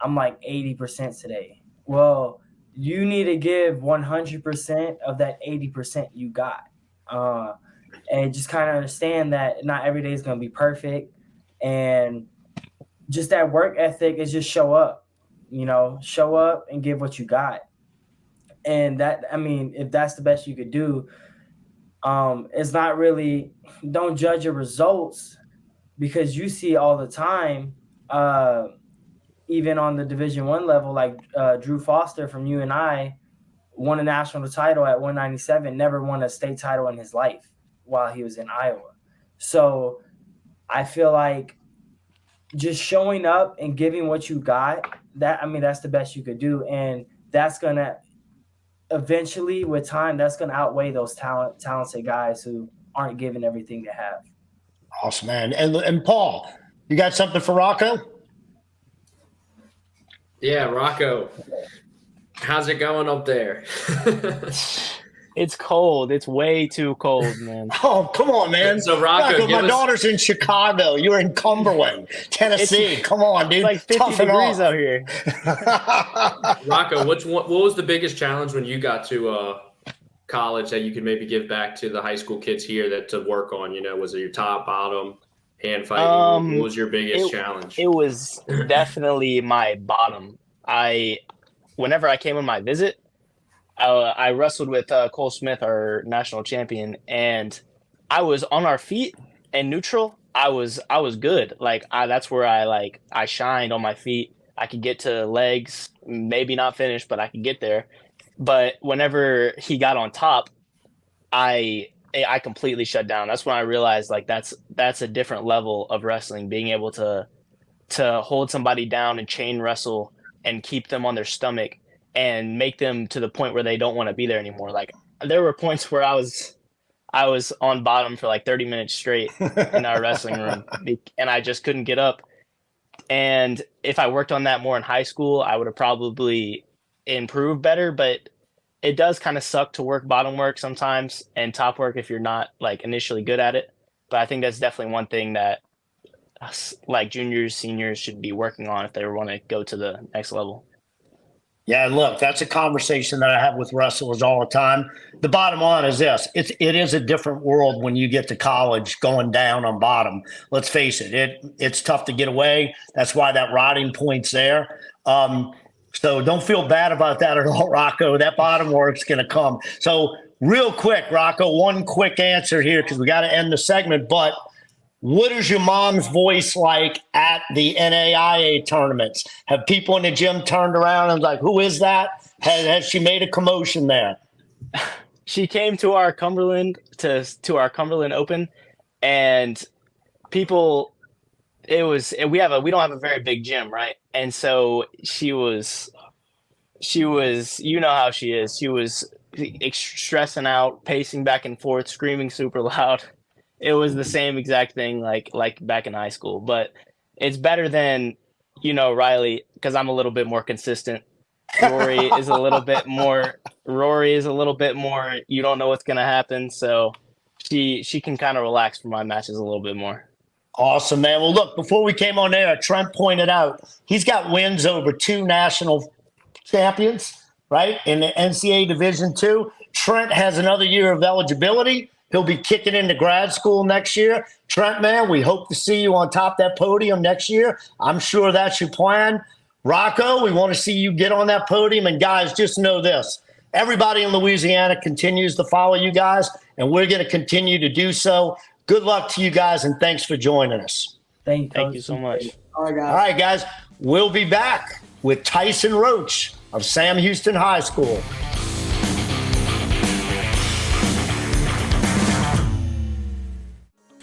S9: I'm like 80% today. Well, you need to give 100% of that 80% you got. And just kind of understand that not every day is going to be perfect. And just that work ethic is just show up and give what you got. And that, I mean, if that's the best you could do, it's not really, don't judge your results, because you see all the time, even on the Division I level, like Drew Foster from UNI won a national title at 197, never won a state title in his life while he was in Iowa. So I feel like just showing up and giving what you got, that's the best you could do. And that's going to eventually, with time, that's going to outweigh those talented guys who aren't giving everything they have.
S1: Awesome, man. And Paul, you got something for Rocco?
S3: Yeah, Rocco, how's it going up there?
S10: It's cold. It's way too cold, man.
S1: Oh, come on, man.
S3: So Rocco,
S1: my daughter's in Chicago. You're in Cumberland, Tennessee. Come on, dude.
S10: It's like 50 degrees out here.
S3: Rocco, what was the biggest challenge when you got to college that you could maybe give back to the high school kids here that to work on? Was it your top, bottom, hand fighting? What was your biggest challenge?
S10: It was definitely my bottom. Whenever I came on my visit, I wrestled with Cole Smith, our national champion, and I was on our feet and neutral. I was good. That's where I shined on my feet. I could get to legs, maybe not finish, but I could get there. But whenever he got on top, I completely shut down. That's when I realized that's a different level of wrestling, being able to hold somebody down and chain wrestle and keep them on their stomach and make them to the point where they don't want to be there anymore. Like there were points where I was on bottom for 30 minutes straight in our wrestling room, and I just couldn't get up. And if I worked on that more in high school, I would have probably improved better, but it does kind of suck to work bottom work sometimes and top work if you're not initially good at it. But I think that's definitely one thing that juniors, seniors should be working on if they want to go to the next level.
S1: Yeah, and look, that's a conversation that I have with wrestlers all the time. The bottom line is this. It is a different world when you get to college going down on bottom. Let's face it. It's tough to get away. That's why that riding point's there. So don't feel bad about that at all, Rocco. That bottom work's going to come. So real quick, Rocco, one quick answer here because we got to end the segment. But what is your mom's voice like at the NAIA tournaments? Have people in the gym turned around and like, who is that? Has she made a commotion there?
S10: She came to our Cumberland Open, and people. We don't have a very big gym, right? And so she was, you know how she is. She was stressing out, pacing back and forth, screaming super loud. It was the same exact thing like back in high school, but it's better than, Riley, because I'm a little bit more consistent. Rory is a little bit more, you don't know what's going to happen. So she can kind of relax for my matches a little bit more.
S1: Awesome, man. Well, look, before we came on air, Trent pointed out he's got wins over 2 national champions, right, in the NCAA Division II. Trent has another year of eligibility. He'll be kicking into grad school next year. Trent, man, we hope to see you on top of that podium next year. I'm sure that's your plan. Rocco, we want to see you get on that podium. And, guys, just know this. Everybody in Louisiana continues to follow you guys, and we're going to continue to do so. Good luck to you guys, and thanks for joining us.
S10: Thank you so much.
S6: All right, guys.
S1: All right, guys. We'll be back with Tyson Roach of Sam Houston High School.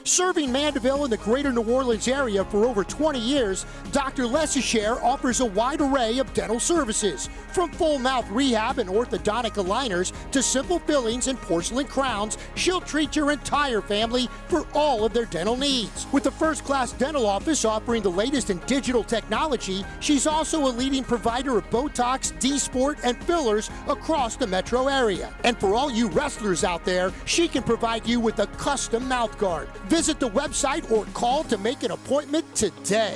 S8: Serving Mandeville and the greater New Orleans area for over 20 years, Dr. Lesisher offers a wide array of dental services. From full mouth rehab and orthodontic aligners to simple fillings and porcelain crowns, she'll treat your entire family for all of their dental needs. With a first-class dental office offering the latest in digital technology, she's also a leading provider of Botox, D-Sport, and fillers across the metro area. And for all you wrestlers out there, she can provide you with a custom mouth guard. Visit the website or call to make an appointment today.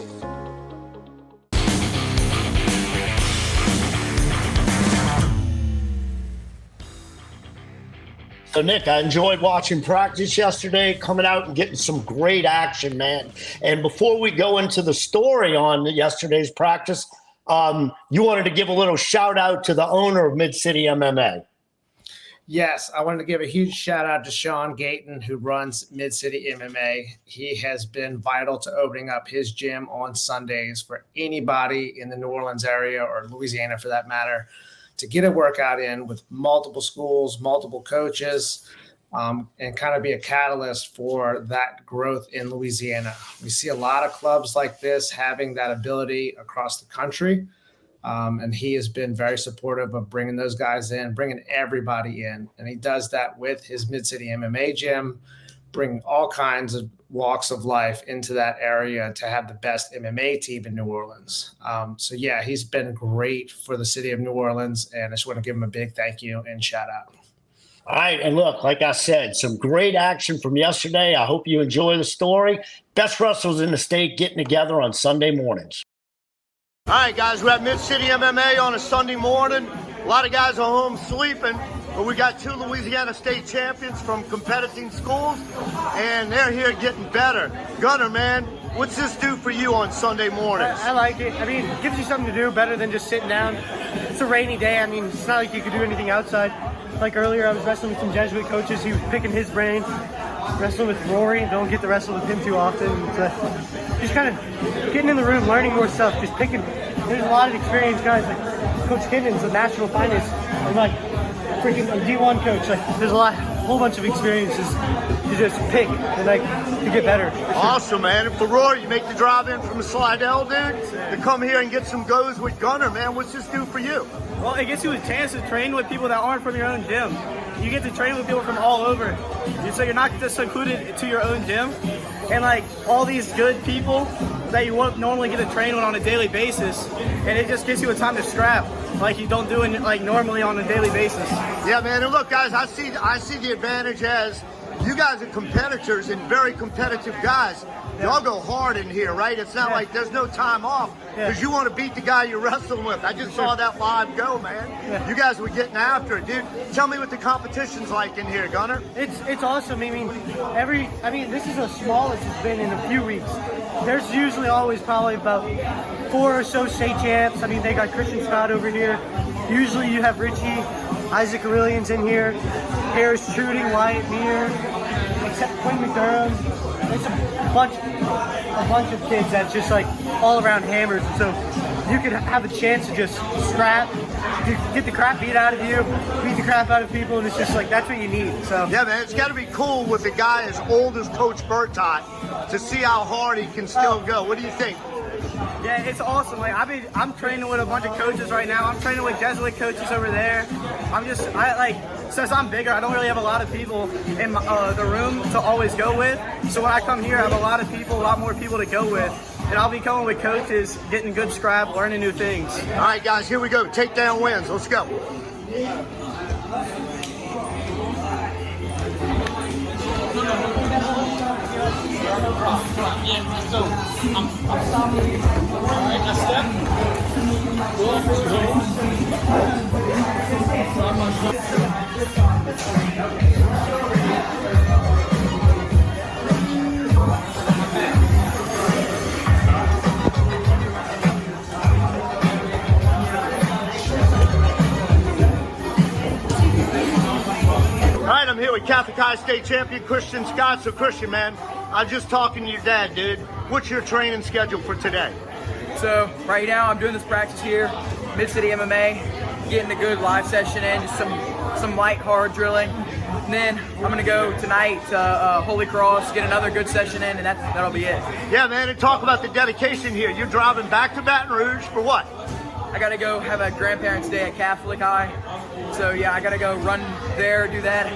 S1: So, Nick, I enjoyed watching practice yesterday, coming out and getting some great action, man. And before we go into the story on yesterday's practice, you wanted to give a little shout out to the owner of Mid-City MMA.
S4: Yes, I wanted to give a huge shout out to Sean Gayton, who runs Mid-City MMA. He has been vital to opening up his gym on Sundays for anybody in the New Orleans area or Louisiana for that matter to get a workout in with multiple schools, multiple coaches, and kind of be a catalyst for that growth in Louisiana. We see a lot of clubs like this having that ability across the country. And he has been very supportive of bringing those guys in, bringing everybody in. And he does that with his Mid-City MMA gym, bringing all kinds of walks of life into that area to have the best MMA team in New Orleans. So, yeah, he's been great for the city of New Orleans, and I just want to give him a big thank you and shout out.
S1: All right, and look, like I said, some great action from yesterday. I hope you enjoy the story. Best wrestlers in the state getting together on Sunday mornings. All right, guys, we're at Mid-City MMA on a Sunday morning. A lot of guys are home sleeping, but we got two Louisiana state champions from competing schools, and they're here getting better. Gunner, man, what's this do for you on Sunday mornings?
S11: I like it. I mean, it gives you something to do better than just sitting down. It's a rainy day. I mean, it's not like you could do anything outside. Like earlier, I was wrestling with some Jesuit coaches. He was picking his brain. Wrestling with Rory. Don't get to wrestle with him too often. Just kind of getting in the room, learning more stuff, just picking. There's a lot of experienced guys like Coach Kinnon's the national finest, and like freaking a D1 coach. Like there's a whole bunch of experiences to just pick and like to get better.
S1: Awesome, man. If the Rory, you make the drive in from Slidell, dude, to come here and get some goes with Gunner, man. What's this do for you?
S11: Well, it gets you a chance to train with people that aren't from your own gym. You get to train with people from all over. So you're not just secluded to your own gym. And like all these good people that you won't normally get to train with on a daily basis. And it just gives you a time to scrap like you don't do it like normally on a daily basis.
S1: Yeah, man. And look, guys, I see the advantage as you guys are competitors and very competitive guys. Y'all go hard in here, right? It's not like there's no time off because you want to beat the guy you're wrestling with. I just saw that live go, man. You guys were getting after it, dude. Tell me what the competition's like in here, Gunner.
S11: It's awesome. I mean, this is the smallest it's been in a few weeks. There's usually always probably about 4 or so state champs. I mean, they got Christian Scott over here. Usually you have Richie, Isaac Aurelian's in here, Harris Truding, Wyatt Meir, except Quinn McDurham. There's a bunch of kids that's just like all around hammers. So you could have a chance to just scrap, get the crap beat out of you, beat the crap out of people, and it's just like that's what you need. So
S1: yeah, man, it's got to be cool with a guy as old as Coach Bertot to see how hard he can still go. What do you think?
S11: Yeah, it's awesome. Like I'm training with a bunch of coaches right now. I'm training with Jesuit coaches over there. Since I'm bigger, I don't really have a lot of people in the room to always go with. So when I come here, I have a lot more people to go with. And I'll be coming with coaches, getting good scrap, learning new things.
S1: All right, guys, here we go. Takedown wins. Let's go. Catholic High State champion, Christian Scott. So, Christian, man, I'm just talking to your dad, dude. What's your training schedule for today?
S12: So, right now, I'm doing this practice here, Mid-City MMA, getting a good live session in, just some light, hard drilling. And then I'm going to go tonight to Holy Cross, get another good session in, and that'll be it.
S1: Yeah, man, and talk about the dedication here. You're driving back to Baton Rouge for what?
S12: I got to go have a grandparents' day at Catholic High. So, yeah, I got to go run there, do that.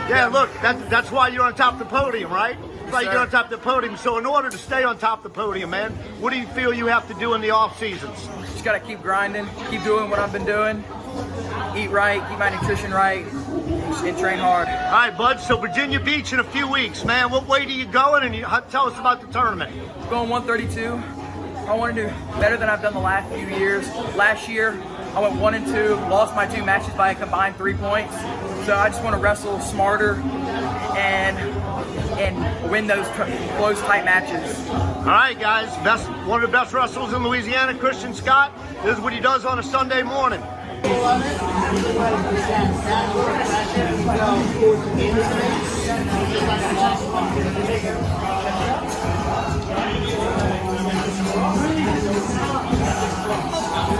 S1: Yeah, look, that's why you're on top of the podium, right? It's like you're on top of the podium. So in order to stay on top of the podium, man, what do you feel you have to do in the off seasons?
S12: Just got to keep grinding, keep doing what I've been doing, eat right, keep my nutrition right, and train hard.
S1: All right, bud, so Virginia Beach in a few weeks, man. What weight are you going? And tell us about the tournament.
S12: I'm going 132. I want to do better than I've done the last few years. Last year, I went 1-2, lost my 2 matches by a combined 3 points. So I just want to wrestle smarter and win those close, tight matches.
S1: All right, guys, one of the best wrestlers in Louisiana, Christian Scott. This is what he does on a Sunday morning.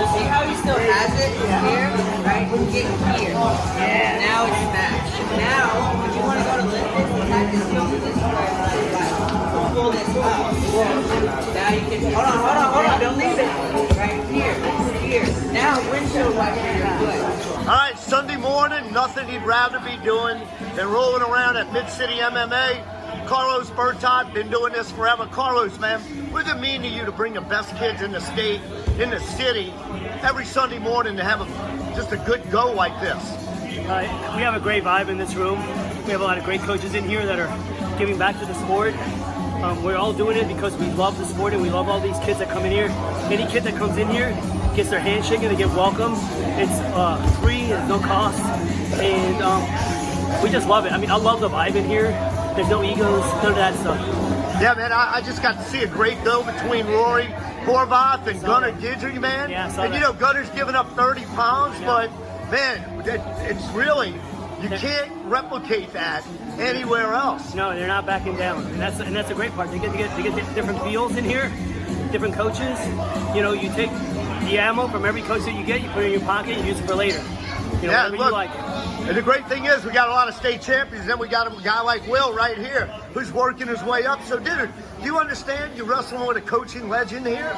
S13: See how he still has it here, right? Get here. Yeah. Now it's smashed. Now, if you want to go to lift this, practice going this way. Pull this up. Now you can. Hold on. Don't leave it. Right here. Now windshield wiper your foot.
S1: All right, Sunday morning, nothing he'd rather be doing than rolling around at Mid-City MMA. Carlos Bertot, been doing this forever. Carlos, man, what does it mean to you to bring the best kids in the state, in the city, every Sunday morning to have just a good go like this?
S11: We have a great vibe in this room. We have a lot of great coaches in here that are giving back to the sport. We're all doing it because we love the sport and we love all these kids that come in here. Any kid that comes in here gets their hand shaken, they get welcome. It's free, it's no cost, and we just love it. I mean, I love the vibe in here. There's no egos, none of that stuff.
S1: Yeah, man, I just got to see a great go between Rory Horvath and Gunnar Guidry, man.
S11: Yeah,
S1: and you know, Gunnar's giving up 30 pounds, but man, it's really, you can't replicate that anywhere else.
S11: No, they're not backing down, and that's a great part. They get different feels in here, different coaches. You know, you take the ammo from every coach that you get, you put it in your pocket, and use it for later. You know, whatever you like.
S1: And the great thing is we got a lot of state champions, and then we got a guy like Will right here who's working his way up. So, dude, do you understand you're wrestling with a coaching legend here?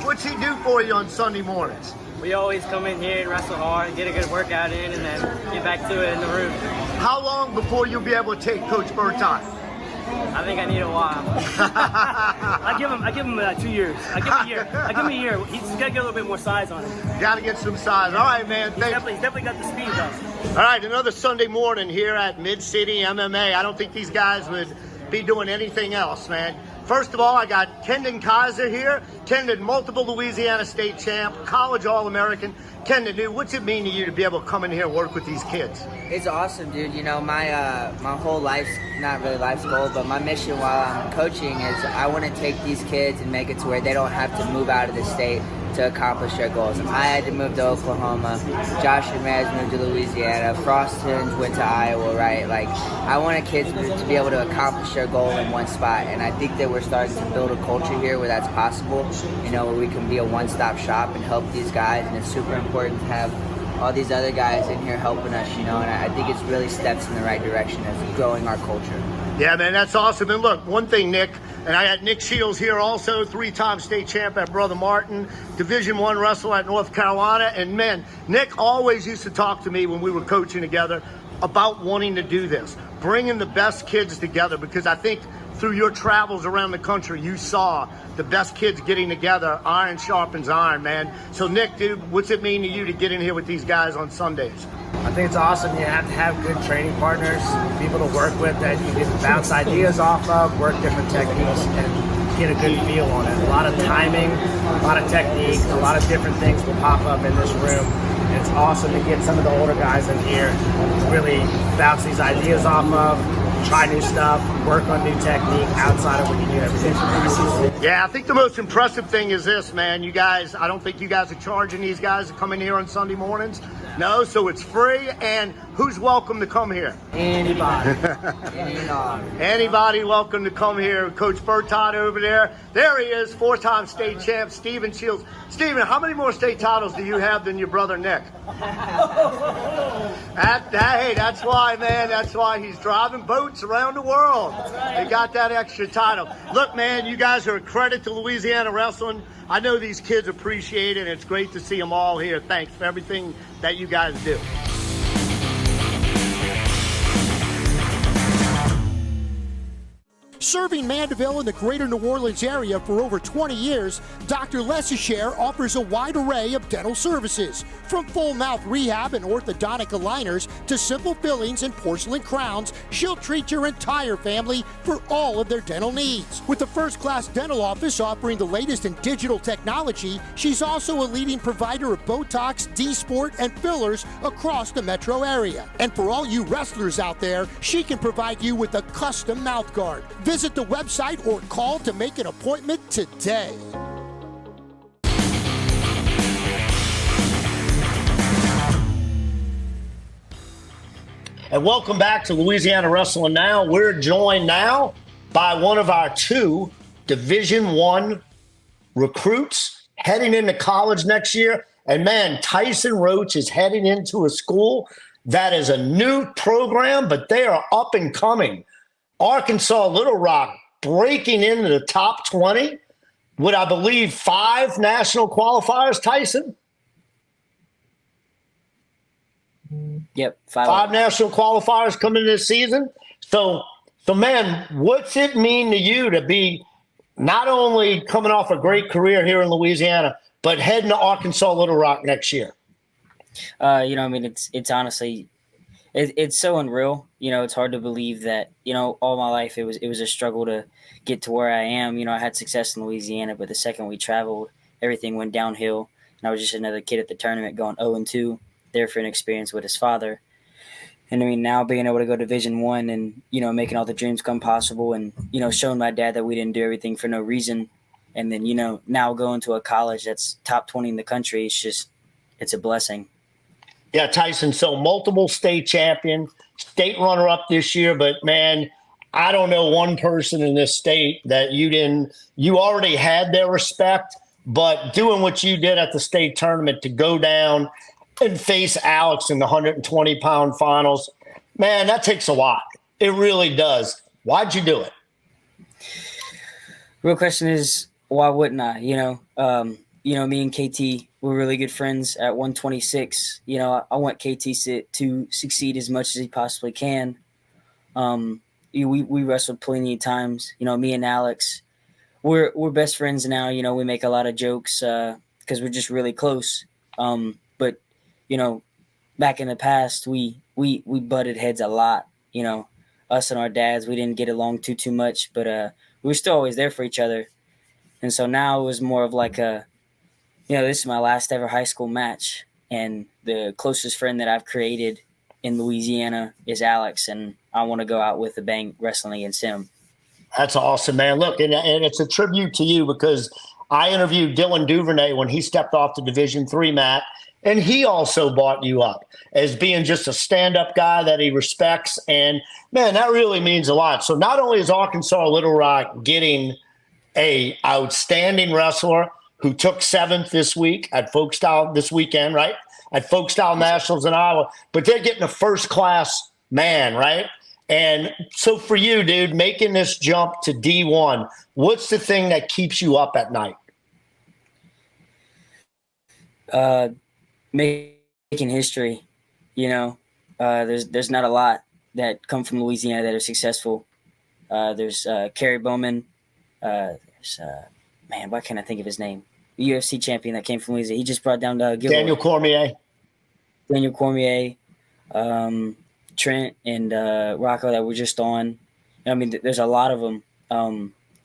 S1: What's he do for you on Sunday mornings?
S14: We always come in here and wrestle hard and get a good workout in and then get back to it in the room.
S1: How long before you'll be able to take Coach Bertot?
S14: I think I need a while.
S11: I give him 2 years. I give him a year. He's got to get a little bit more size on him.
S1: Got to get some size. All right, man.
S11: He's definitely got the speed, though.
S1: All right, another Sunday morning here at Mid-City MMA. I don't think these guys would be doing anything else, man. First of all, I got Kendon Kaiser here. Kendon, multiple Louisiana state champ, college All-American. Kendon, dude, what's it mean to you to be able to come in here and work with these kids?
S13: It's awesome, dude. You know, my whole life's not really life's goal, but my mission while I'm coaching is I want to take these kids and make it to where they don't have to move out of the state to accomplish their goals. I had to move to Oklahoma. Josh Ramirez moved to Louisiana. Froston went to Iowa, right? Like, I wanted kids to be able to accomplish their goal in one spot, and I think that we're starting to build a culture here where that's possible, you know, where we can be a one-stop shop and help these guys, and it's super important to have all these other guys in here helping us, you know, and I think it's really steps in the right direction as growing our culture.
S1: Yeah, man, that's awesome. And look, one thing, Nick, and I got Nick Shields here also, 3-time state champ at Brother Martin, Division I wrestler at North Carolina. And man, Nick always used to talk to me when we were coaching together about wanting to do this, bringing the best kids together, because I think through your travels around the country, you saw the best kids getting together. Iron sharpens iron, man. So, Nick, dude, what's it mean to you to get in here with these guys on Sundays?
S4: I think it's awesome. You have to have good training partners, people to work with that you can bounce ideas off of, work different techniques, and get a good feel on it. A lot of timing, a lot of technique, a lot of different things will pop up in this room. And it's awesome to get some of the older guys in here to really bounce these ideas off of, try new stuff, work on new technique outside of what you do every day for practice.
S1: Yeah, I think the most impressive thing is this, man. You guys, I don't think you guys are charging these guys to come in here on Sunday mornings. No, so it's free. And who's welcome to come here?
S4: Anybody.
S1: Anybody welcome to come here. Coach Bertot over there. There he is, 4-time state champ, Steven Shields. Steven, how many more state titles do you have than your brother Nick? Hey, that's why, man. That's why he's driving boats around the world. They got that extra title. Look, man, you guys are a credit to Louisiana Wrestling. I know these kids appreciate it. It's great to see them all here. Thanks for everything that you guys do.
S8: Serving Mandeville and the greater New Orleans area for over 20 years, Dr. Lessishare offers a wide array of dental services. From full mouth rehab and orthodontic aligners to simple fillings and porcelain crowns, she'll treat your entire family for all of their dental needs. With a first-class dental office offering the latest in digital technology, she's also a leading provider of Botox, D-Sport, and fillers across the metro area. And for all you wrestlers out there, she can provide you with a custom mouth guard. Visit the website or call to make an appointment today.
S1: And welcome back to Louisiana Wrestling Now. We're joined now by one of our 2 Division I recruits heading into college next year. And man, Tyson Roach is heading into a school that is a new program, but they are up and coming. Arkansas Little Rock breaking into the top 20 with, I believe, 5 national qualifiers, Tyson?
S15: Yep,
S1: 5 national qualifiers coming this season. So man, what's it mean to you to be not only coming off a great career here in Louisiana, but heading to Arkansas Little Rock next year?
S15: It's honestly, it's so unreal. It's hard to believe that, all my life it was a struggle to get to where I am. I had success in Louisiana, but the second we traveled, everything went downhill. And I was just another kid at the tournament going 0-2, there for an experience with his father. And now being able to go Division I and, making all the dreams come possible and, showing my dad that we didn't do everything for no reason. And then, now going to a college that's top 20 in the country, it's a blessing.
S1: Yeah, Tyson, so multiple state champion, state runner-up this year, but man, I don't know one person in this state that you already had their respect, but doing what you did at the state tournament to go down and face Alex in the 120-pound finals, man, that takes a lot. It really does. Why'd you do it?
S15: Real question is, why wouldn't I? Me and KT, we're really good friends at 126. I want KT to succeed as much as he possibly can. We wrestled plenty of times. Me and Alex, we're best friends now. We make a lot of jokes because we're just really close. But back in the past, we butted heads a lot. Us and our dads, we didn't get along too much, but we were still always there for each other. And so now it was more of like this is my last ever high school match, and the closest friend that I've created in Louisiana is Alex, and I want to go out with a bang wrestling against him.
S1: That's awesome, man. Look, and it's a tribute to you because I interviewed Dylan Duvernay when he stepped off the Division III mat, and he also brought you up as being just a stand-up guy that he respects. And, man, that really means a lot. So not only is Arkansas Little Rock getting a outstanding wrestler who took 7th this week at this weekend, right? At Folkstyle Nationals in Iowa, but they're getting a first-class man, right? And so for you, dude, making this jump to D1, what's the thing that keeps you up at night?
S15: Making history. There's not a lot that come from Louisiana that are successful. There's Kerry Bowman. Why can't I think of his name? The UFC champion that came from Louisiana. He just brought down
S1: Daniel Cormier.
S15: Trent and Rocco that were just on. There's a lot of them,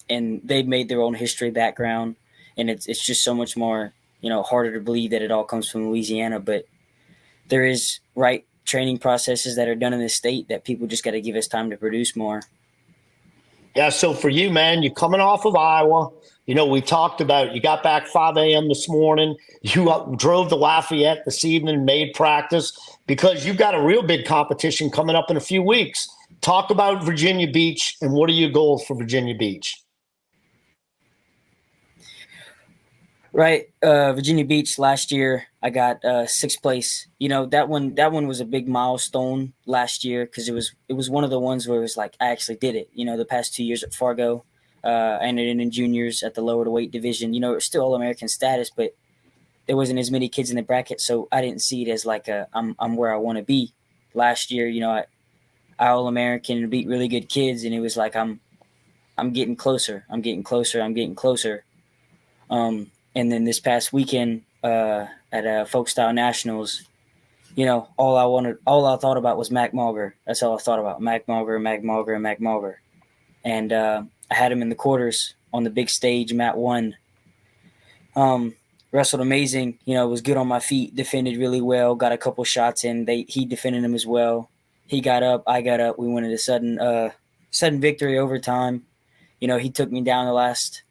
S15: and they've made their own history background, and it's just so much more, harder to believe that it all comes from Louisiana. But there is training processes that are done in the state that people just got to give us time to produce more.
S1: Yeah, so for you, man, you're coming off of Iowa. You know, we talked about you got back 5 a.m. this morning. You drove to Lafayette this evening and made practice because you've got a real big competition coming up in a few weeks. Talk about Virginia Beach and what are your goals for Virginia Beach?
S15: Right. Virginia Beach last year, I got 6th place. You know, that one was a big milestone last year because it was one of the ones where it was like, I actually did it. You know, the past 2 years at Fargo, I entered in juniors at the lower weight division. You know, it was still All-American status, but there wasn't as many kids in the bracket. So I didn't see it as like I'm where I want to be. Last year, you know, I All-American and beat really good kids. And it was like, I'm getting closer. I'm getting closer. I'm getting closer. And then this past weekend at Folk Style Nationals, you know, all I thought about was Mac Mauger. That's all I thought about, Mac Mauger. And I had him in the quarters on the big stage. Matt won. Wrestled amazing. You know, was good on my feet, defended really well, got a couple shots in. He defended him as well. He got up, I got up. We went into sudden victory overtime. You know, he took me down the last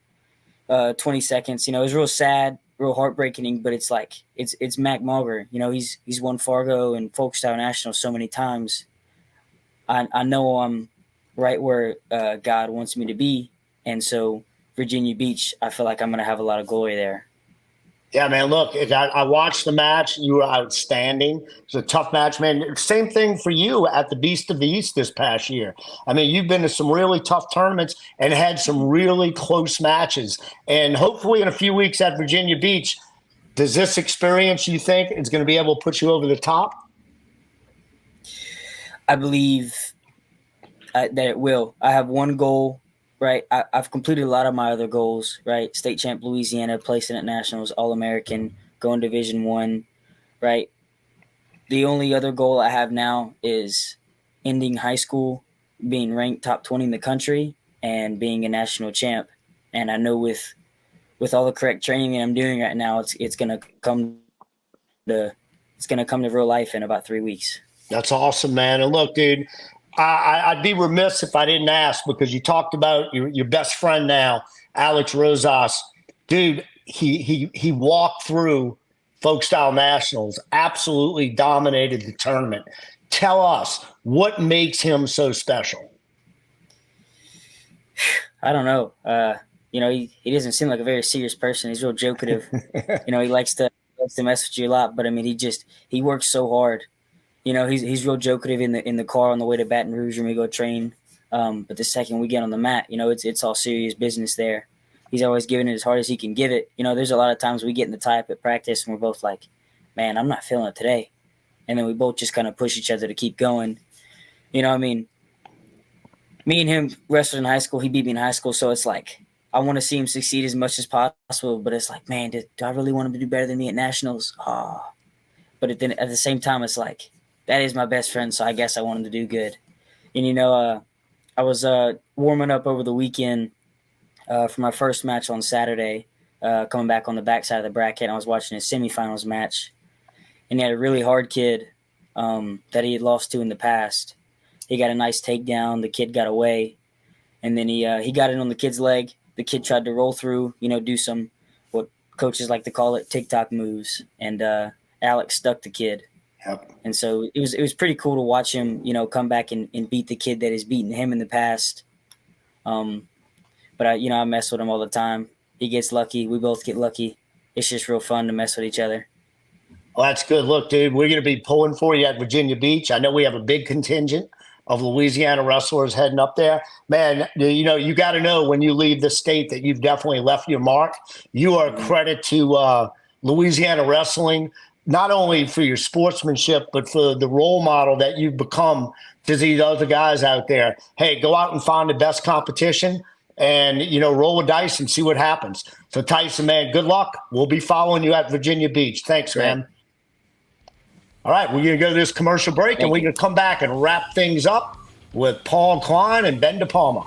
S15: 20 seconds. You know, it was real sad, real heartbreaking, but it's like it's Mac Mauger. You know, he's won Fargo and Folk Style National so many times. I know I'm right where God wants me to be, and so Virginia Beach, I feel like I'm gonna have a lot of glory there.
S1: Yeah, man, look, I watched the match. You were outstanding. It's a tough match, man. Same thing for you at the Beast of the East this past year. I mean, you've been to some really tough tournaments and had some really close matches. And hopefully in a few weeks at Virginia Beach, does this experience, you think, is going to be able to put you over the top?
S15: I believe that it will. I have one goal. Right, I've completed a lot of my other goals. Right, state champ Louisiana, placing at nationals, All-American, going Division I. Right, the only other goal I have now is ending high school, being ranked top 20 in the country, and being a national champ. And I know with all the correct training that I'm doing right now, it's gonna come to real life in about 3 weeks.
S1: That's awesome, man. And look, dude. I'd be remiss if I didn't ask because you talked about your best friend now, Alex Rosas. Dude, he walked through Folk Style Nationals, absolutely dominated the tournament. Tell us, what makes him so special?
S15: I don't know. You know, he doesn't seem like a very serious person. He's real jokative. You know, he likes to mess with you a lot, but I mean, he works so hard. You know, he's real jokative in the car on the way to Baton Rouge when we go train. But the second we get on the mat, you know, it's all serious business there. He's always giving it as hard as he can give it. You know, there's a lot of times we get in the tie-up at practice and we're both like, man, I'm not feeling it today. And then we both just kind of push each other to keep going. You know, I mean, me and him wrestled in high school. He beat me in high school. So it's like, I want to see him succeed as much as possible. But it's like, man, do I really want him to do better than me at nationals? But at the same time, it's like, that is my best friend, so I guess I want him to do good. And, you know, I was warming up over the weekend for my first match on Saturday, coming back on the backside of the bracket. And I was watching his semifinals match. And he had a really hard kid that he had lost to in the past. He got a nice takedown. The kid got away. And then he got in on the kid's leg. The kid tried to roll through, you know, do some what coaches like to call it TikTok moves. And Alex stuck the kid.
S1: Yep.
S15: And so it was pretty cool to watch him, you know, come back and beat the kid that has beaten him in the past. But I mess with him all the time. He gets lucky. We both get lucky. It's just real fun to mess with each other.
S1: Well, that's good. Look, dude, we're going to be pulling for you at Virginia Beach. I know we have a big contingent of Louisiana wrestlers heading up there. Man, you know, you got to know when you leave the state that you've definitely left your mark. You are a credit to Louisiana wrestling, not only for your sportsmanship, but for the role model that you've become to these other guys out there. Hey, go out and find the best competition and, you know, roll a dice and see what happens. So, Tyson, man, good luck. We'll be following you at Virginia Beach. Thanks, man. All right, we're going to go to this commercial break, and we're going to come back and wrap things up with Paul Klein and Ben DiPalma.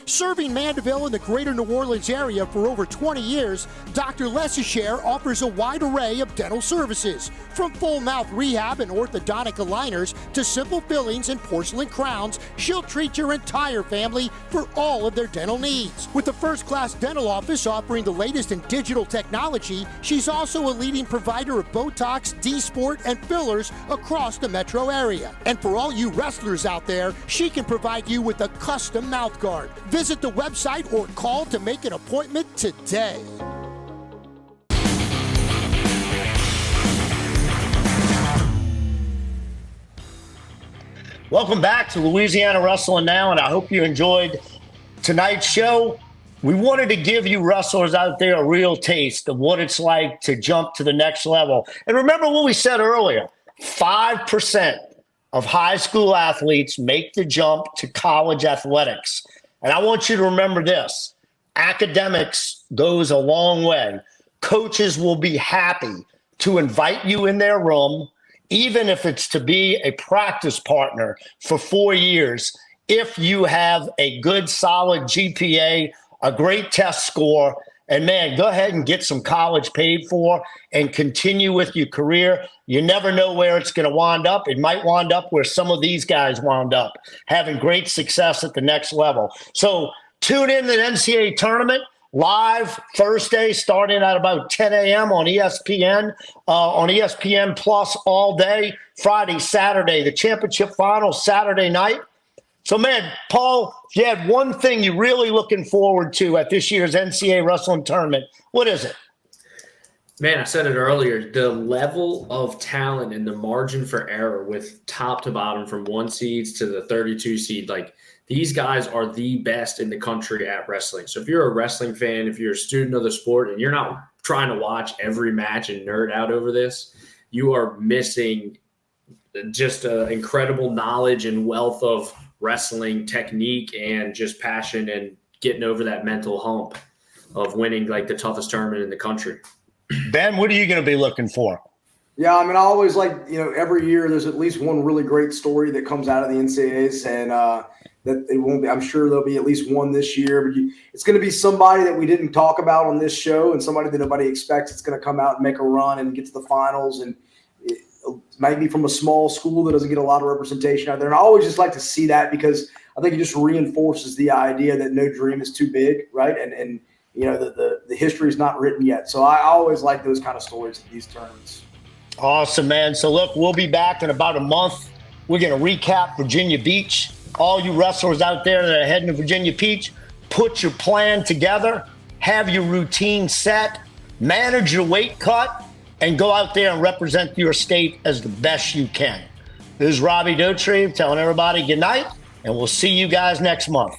S8: Serving Mandeville and the greater New Orleans area for over 20 years, Dr. Lessishare offers a wide array of dental services. From full mouth rehab and orthodontic aligners to simple fillings and porcelain crowns, she'll treat your entire family for all of their dental needs. With a first-class dental office offering the latest in digital technology, she's also a leading provider of Botox, D-Sport, and fillers across the metro area. And for all you wrestlers out there, she can provide you with a custom mouth guard. Visit the website or call to make an appointment today.
S1: Welcome back to Louisiana Wrestling Now, and I hope you enjoyed tonight's show. We wanted to give you wrestlers out there a real taste of what it's like to jump to the next level. And remember what we said earlier, 5% of high school athletes make the jump to college athletics. And I want you to remember this, academics goes a long way. Coaches will be happy to invite you in their room, even if it's to be a practice partner for 4 years, if you have a good, solid GPA, a great test score, and man, go ahead and get some college paid for and continue with your career. You never know where it's going to wind up. It might wind up where some of these guys wound up, having great success at the next level. So tune in to the NCAA tournament live Thursday, starting at about 10 a.m. on ESPN, on ESPN Plus all day, Friday, Saturday, the championship final Saturday night. So, man, Paul, if you had one thing you're really looking forward to at this year's NCAA wrestling tournament, what is it?
S3: Man, I said it earlier, the level of talent and the margin for error with top to bottom from 1 seeds to the 32 seed, like these guys are the best in the country at wrestling. So if you're a wrestling fan, if you're a student of the sport and you're not trying to watch every match and nerd out over this, you are missing just incredible knowledge and wealth of wrestling technique and just passion and getting over that mental hump of winning like the toughest tournament in the country.
S1: Ben, what are you going to be looking for?
S6: Yeah, I mean, I always like, every year there's at least one really great story that comes out of the NCAAs, and that it won't be, I'm sure there'll be at least one this year, but it's going to be somebody that we didn't talk about on this show and somebody that nobody expects it's going to come out and make a run and get to the finals, and maybe from a small school that doesn't get a lot of representation out there. And I always just like to see that because I think it just reinforces the idea that no dream is too big, right? And the history is not written yet. So I always like those kind of stories at these tournaments.
S1: Awesome, man. So, look, we'll be back in about a month. We're going to recap Virginia Beach. All you wrestlers out there that are heading to Virginia Beach, put your plan together, have your routine set, manage your weight cut, and go out there and represent your state as the best you can. This is Robbie Dauterive telling everybody good night, and we'll see you guys next month.